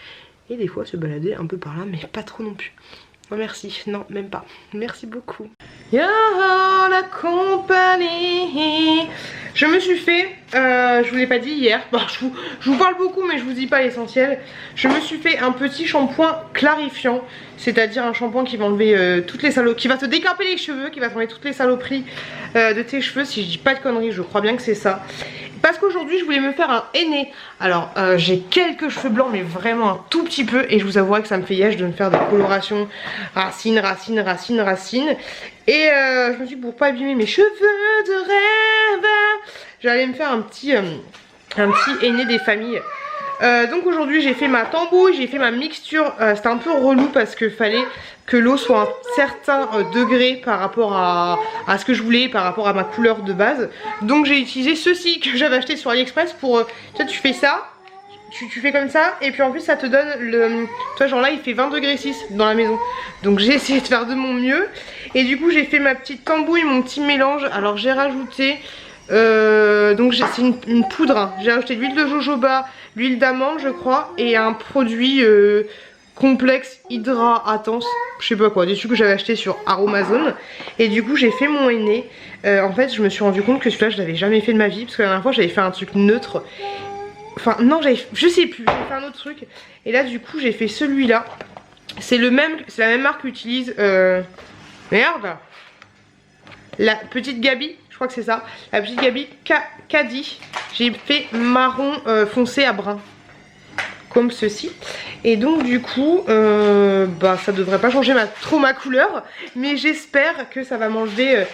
et des fois se balader un peu par là, mais pas trop non plus. Oh, merci, non même pas, merci beaucoup. Yo la compagnie. Je me suis fait, je vous l'ai pas dit hier, bon, je vous parle beaucoup mais je vous dis pas l'essentiel. Je me suis fait un petit shampoing clarifiant, c'est-à-dire un shampoing qui va enlever toutes les saloperies, qui va te décamper les cheveux, qui va t'enlever toutes les saloperies de tes cheveux. Si je dis pas de conneries, je crois bien que c'est ça. Parce qu'aujourd'hui je voulais me faire un henné. Alors j'ai quelques cheveux blancs mais vraiment un tout petit peu. Et je vous avouerai que ça me fait yèche de me faire des colorations racines. Et je me suis dit pour pas abîmer mes cheveux de rêve, j'allais me faire un petit henné des familles. Donc aujourd'hui j'ai fait ma tambouille, j'ai fait ma mixture. C'était un peu relou parce que fallait que l'eau soit un certain degré par rapport à ce que je voulais, par rapport à ma couleur de base. Donc j'ai utilisé ceci que j'avais acheté sur AliExpress pour... tu fais ça, tu fais comme ça et puis en plus ça te donne le... Tu vois genre là il fait 20 degrés 6 dans la maison. Donc j'ai essayé de faire de mon mieux. Et du coup j'ai fait ma petite tambouille, mon petit mélange. Alors j'ai rajouté... donc c'est une poudre, hein. J'ai rajouté de l'huile de jojoba, l'huile d'amande je crois, et un produit complexe hydratant, je sais pas quoi, des trucs que j'avais acheté sur Aromazone. Et du coup j'ai fait mon henné. En fait je me suis rendu compte que celui-là je l'avais jamais fait de ma vie, parce que la dernière fois j'avais fait un truc neutre. Enfin non, je sais plus, j'ai fait un autre truc. Et là du coup j'ai fait celui-là. C'est la même marque qu'utilise merde, la petite Gabi. Je crois que c'est ça, la petite Gabi Caddy. J'ai fait marron foncé à brun, comme ceci. Et donc du coup, bah ça devrait pas changer trop ma couleur, mais j'espère que ça va m'enlever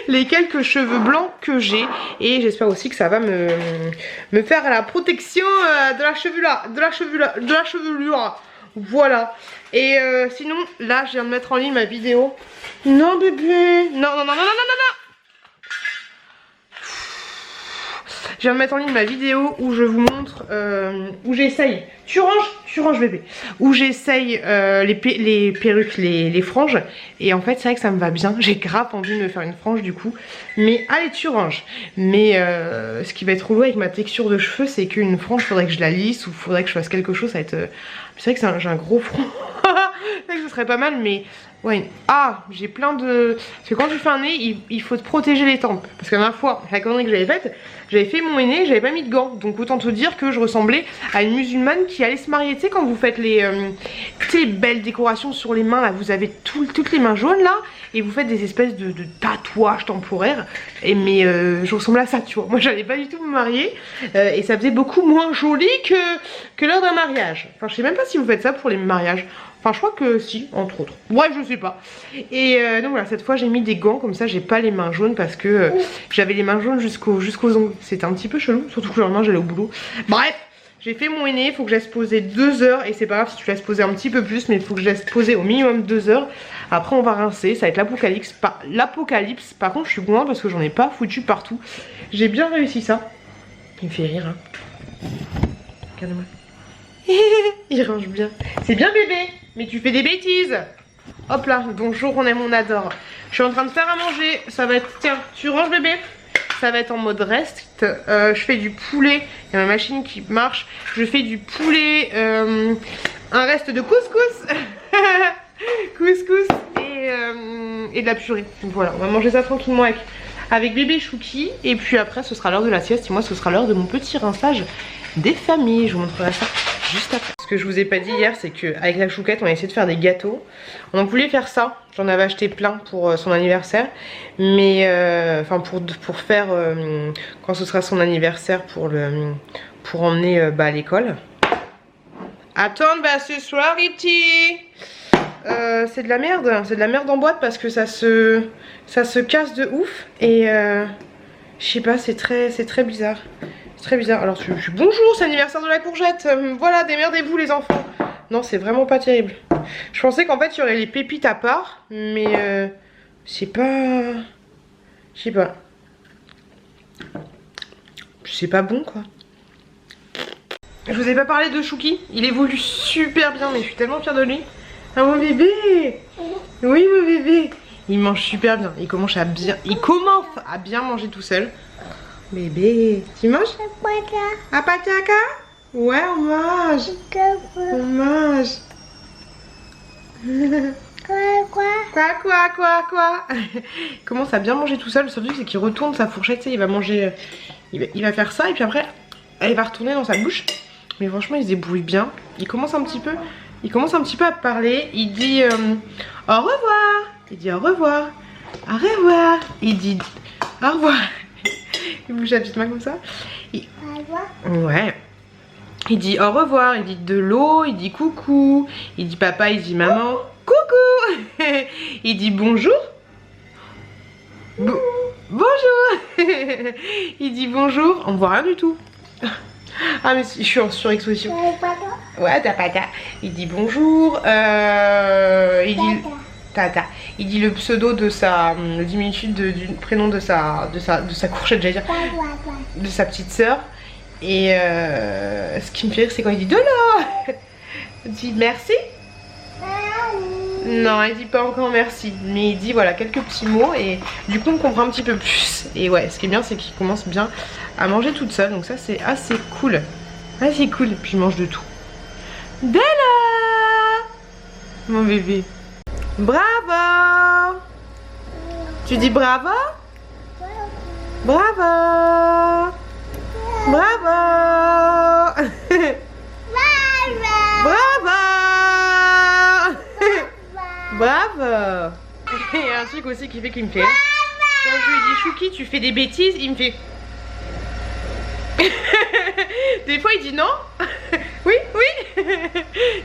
les quelques cheveux blancs que j'ai. Et j'espère aussi que ça va me faire la protection de la chevelure. Voilà. Et sinon, là, je viens de mettre en ligne ma vidéo. Non, bébé. Non. Je viens de mettre en ligne ma vidéo où je vous montre, où j'essaye, tu ranges bébé, où j'essaye les perruques, les franges. Et en fait c'est vrai que ça me va bien, j'ai grave envie de me faire une frange du coup. Mais allez tu ranges. Mais ce qui va être relou avec ma texture de cheveux, c'est qu'une frange, faudrait que je la lisse ou faudrait que je fasse quelque chose, ça va être... c'est vrai que j'ai un gros front. C'est vrai que ce serait pas mal, mais... Ouais, ah, j'ai plein de... Parce que quand tu fais un nez, il faut te protéger les tempes. Parce que la dernière fois, la connerie que j'avais faite, j'avais fait mon nez, j'avais pas mis de gants. Donc autant te dire que je ressemblais à une musulmane qui allait se marier. Tu sais, quand vous faites les belles décorations sur les mains, là, vous avez toutes les mains jaunes, là, et vous faites des espèces de tatouages temporaires. Et mais je ressemblais à ça, tu vois. Moi, j'allais pas du tout me marier. Et ça faisait beaucoup moins joli que lors d'un mariage. Enfin, je sais même pas si vous faites ça pour les mariages. Enfin je crois que si, entre autres. Bref, je sais pas. Et donc voilà, cette fois j'ai mis des gants, comme ça j'ai pas les mains jaunes parce que j'avais les mains jaunes jusqu'aux ongles. C'était un petit peu chelou, surtout que le lendemain j'allais au boulot. Bref, j'ai fait mon henné, il faut que je laisse poser 2 heures. Et c'est pas grave si tu laisses poser un petit peu plus, mais il faut que je laisse poser au minimum 2 heures. Après on va rincer, ça va être l'apocalypse. Par contre je suis contente parce que j'en ai pas foutu partout. J'ai bien réussi ça. Il me fait rire hein. Regarde-moi. Il range bien. C'est bien bébé, mais tu fais des bêtises. Hop là, bonjour, on aime, on adore. Je suis en train de faire à manger. Ça va être, tiens, tu ranges bébé. Ça va être en mode reste. Je fais du poulet. Il y a ma machine qui marche. Je fais du poulet, un reste de couscous. Couscous et de la purée. Donc voilà, on va manger ça tranquillement avec bébé Chouki. Et puis après ce sera l'heure de la sieste. Et moi ce sera l'heure de mon petit rinçage des familles. Je vous montrerai ça juste après. Ce que je vous ai pas dit hier, c'est qu'avec la chouquette on a essayé de faire des gâteaux. On voulait faire ça, j'en avais acheté plein pour son anniversaire. Mais enfin pour faire quand ce sera son anniversaire pour emmener à l'école. Attends, bah ce soir Iti, c'est de la merde en boîte parce que ça se casse de ouf. Et je sais pas, c'est très bizarre. Très bizarre. Alors je suis bonjour, c'est l'anniversaire de la courgette. Voilà, démerdez-vous les enfants. Non, c'est vraiment pas terrible. Je pensais qu'en fait il y aurait les pépites à part, mais c'est pas, je sais pas. C'est pas bon quoi. Je vous ai pas parlé de Chouki. Il évolue super bien, mais je suis tellement fière de lui. Ah mon bébé. Oui mon bébé. Il mange super bien. Il commence à bien manger tout seul. Bébé, tu manges? Apataka? Ouais, on mange. On mange. Quoi? Il commence à bien manger tout seul. Le seul truc, c'est qu'il retourne sa fourchette. Tu sais, il va manger. Il va faire ça et puis après, elle va retourner dans sa bouche. Mais franchement, il se débrouille bien. Il commence un petit peu à parler. Il dit au revoir. Il dit au revoir. Au revoir. Il dit au revoir. Il bouge la petite main comme ça. Ouais. Il dit au revoir, il dit de l'eau, il dit coucou, il dit papa, il dit maman, coucou. Il dit bonjour. Bonjour. Il dit bonjour, on voit rien du tout. Ah mais je suis en surexposition. Ouais, t'as pas ta. Il dit bonjour, il dit Tata. Il dit le pseudo de le diminutif du prénom de sa courgette, j'allais dire, de sa petite sœur. Et ce qui me fait rire, c'est quand il dit de l'eau. Il dit merci. Non, il dit pas encore merci, mais il dit voilà quelques petits mots et du coup on comprend un petit peu plus. Et ouais, ce qui est bien, c'est qu'il commence bien à manger toute seule, donc ça c'est assez cool. Assez cool, puis il mange de tout. Della, mon bébé. Bravo. Tu dis bravo? Bravo. Bravo. Bravo. Bravo. Il y a un truc aussi qui fait qu'il me fait. Quand je lui dis Chouki, tu fais des bêtises, il me fait. Des fois il dit non. Oui, oui.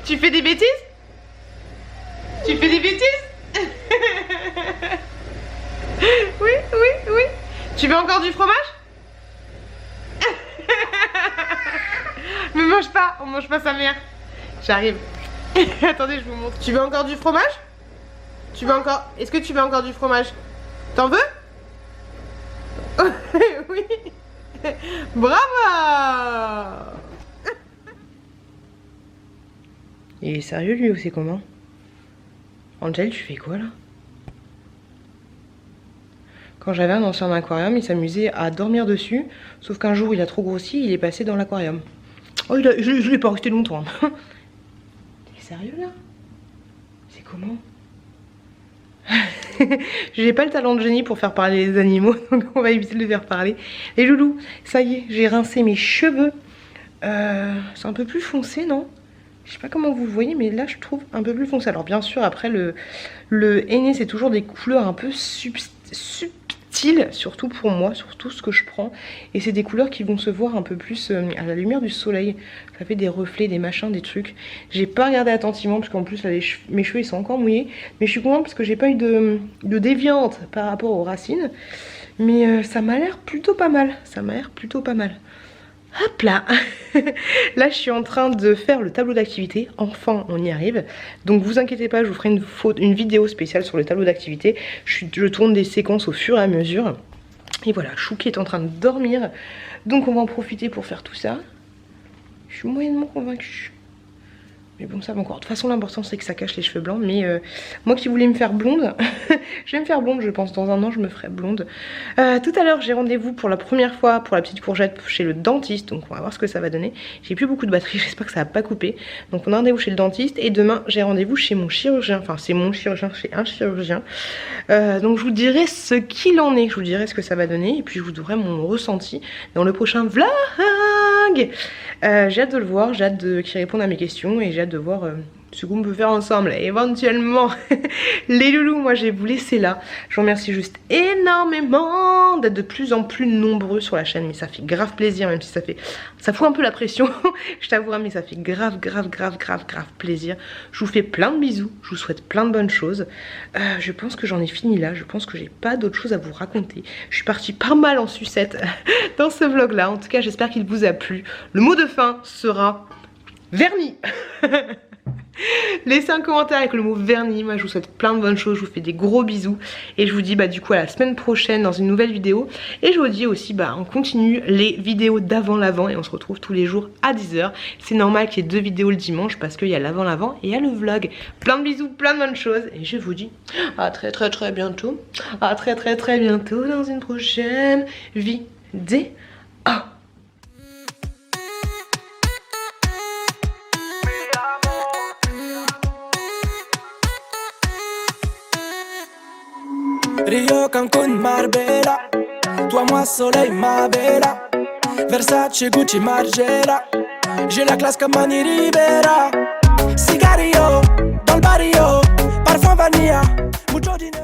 Tu fais des bêtises? Tu fais des bêtises? Oui, oui, oui. Tu veux encore du fromage? Mais mange pas, on mange pas sa mère. J'arrive. Attendez, je vous montre. Tu veux encore du fromage? Tu veux encore... Est-ce que tu veux encore du fromage? T'en veux? Oui. Bravo. Il est sérieux lui ou c'est comment? Angel, tu fais quoi là? Quand j'avais un ancien aquarium, il s'amusait à dormir dessus, sauf qu'un jour il a trop grossi, il est passé dans l'aquarium. Oh, je l'ai pas resté longtemps. T'es sérieux là? C'est comment? J'ai pas le talent de génie pour faire parler les animaux, donc on va éviter de les faire parler. Les loulous, ça y est, j'ai rincé mes cheveux. C'est un peu plus foncé, non? Je sais pas comment vous le voyez, mais là je trouve un peu plus foncé. Alors bien sûr, après le henné, c'est toujours des couleurs un peu subtiles, surtout pour moi, surtout ce que je prends. Et c'est des couleurs qui vont se voir un peu plus à la lumière du soleil. Ça fait des reflets, des machins, des trucs. J'ai pas regardé attentivement, parce qu'en plus là, mes cheveux ils sont encore mouillés. Mais je suis contente parce que j'ai pas eu de déviante par rapport aux racines. Mais ça m'a l'air plutôt pas mal. Ça m'a l'air plutôt pas mal. Hop là. Là je suis en train de faire le tableau d'activité. Enfin on y arrive. Donc vous inquiétez pas, je vous ferai une vidéo spéciale sur le tableau d'activité. Je tourne des séquences au fur et à mesure. Et voilà, Chouki est en train de dormir. Donc on va en profiter pour faire tout ça. Je suis moyennement convaincue. Mais bon, ça va encore. De toute façon, l'important c'est que ça cache les cheveux blancs. Mais moi qui voulais me faire blonde, je vais me faire blonde, je pense. Dans un an, je me ferai blonde. Tout à l'heure, j'ai rendez-vous pour la première fois pour la petite courgette chez le dentiste. Donc, on va voir ce que ça va donner. J'ai plus beaucoup de batterie, j'espère que ça va pas couper. Donc, on a rendez-vous chez le dentiste. Et demain, j'ai rendez-vous chez mon chirurgien. Enfin, c'est mon chirurgien, chez un chirurgien. Donc, je vous dirai ce qu'il en est. Je vous dirai ce que ça va donner. Et puis, je vous donnerai mon ressenti dans le prochain vlog. J'ai hâte de le voir, j'ai hâte qu'il réponde à mes questions et j'ai hâte de voir ce qu'on peut faire ensemble éventuellement. Les loulous, moi je vais vous laisser là. Je vous remercie juste énormément d'être de plus en plus nombreux sur la chaîne, mais ça fait grave plaisir, même si ça fout un peu la pression. Je t'avouerai, mais ça fait grave plaisir. Je vous fais plein de bisous, je vous souhaite plein de bonnes choses. Je pense que j'en ai fini là, je pense que j'ai pas d'autre chose à vous raconter. Je suis partie pas mal en sucette dans ce vlog là. En tout cas, j'espère qu'il vous a plu. Le mot de fin sera vernis. Laissez un commentaire avec le mot vernis. Moi je vous souhaite plein de bonnes choses, je vous fais des gros bisous. Et je vous dis du coup à la semaine prochaine dans une nouvelle vidéo. Et je vous dis aussi on continue les vidéos d'avant l'avant. Et on se retrouve tous les jours à 10 h. C'est normal qu'il y ait 2 vidéos le dimanche parce qu'il y a l'avant et il y a le vlog. Plein de bisous, plein de bonnes choses. Et je vous dis à très bientôt. À très bientôt dans une prochaine vidéo. Rio, Cancun, Marbella. Toi, moi, soleil, ma bella. Versace, Gucci, Margiela. J'ai la classe comme Mani Rivera. Cigarillo, dans le barrio. Parfum vanilla, mucho dinero.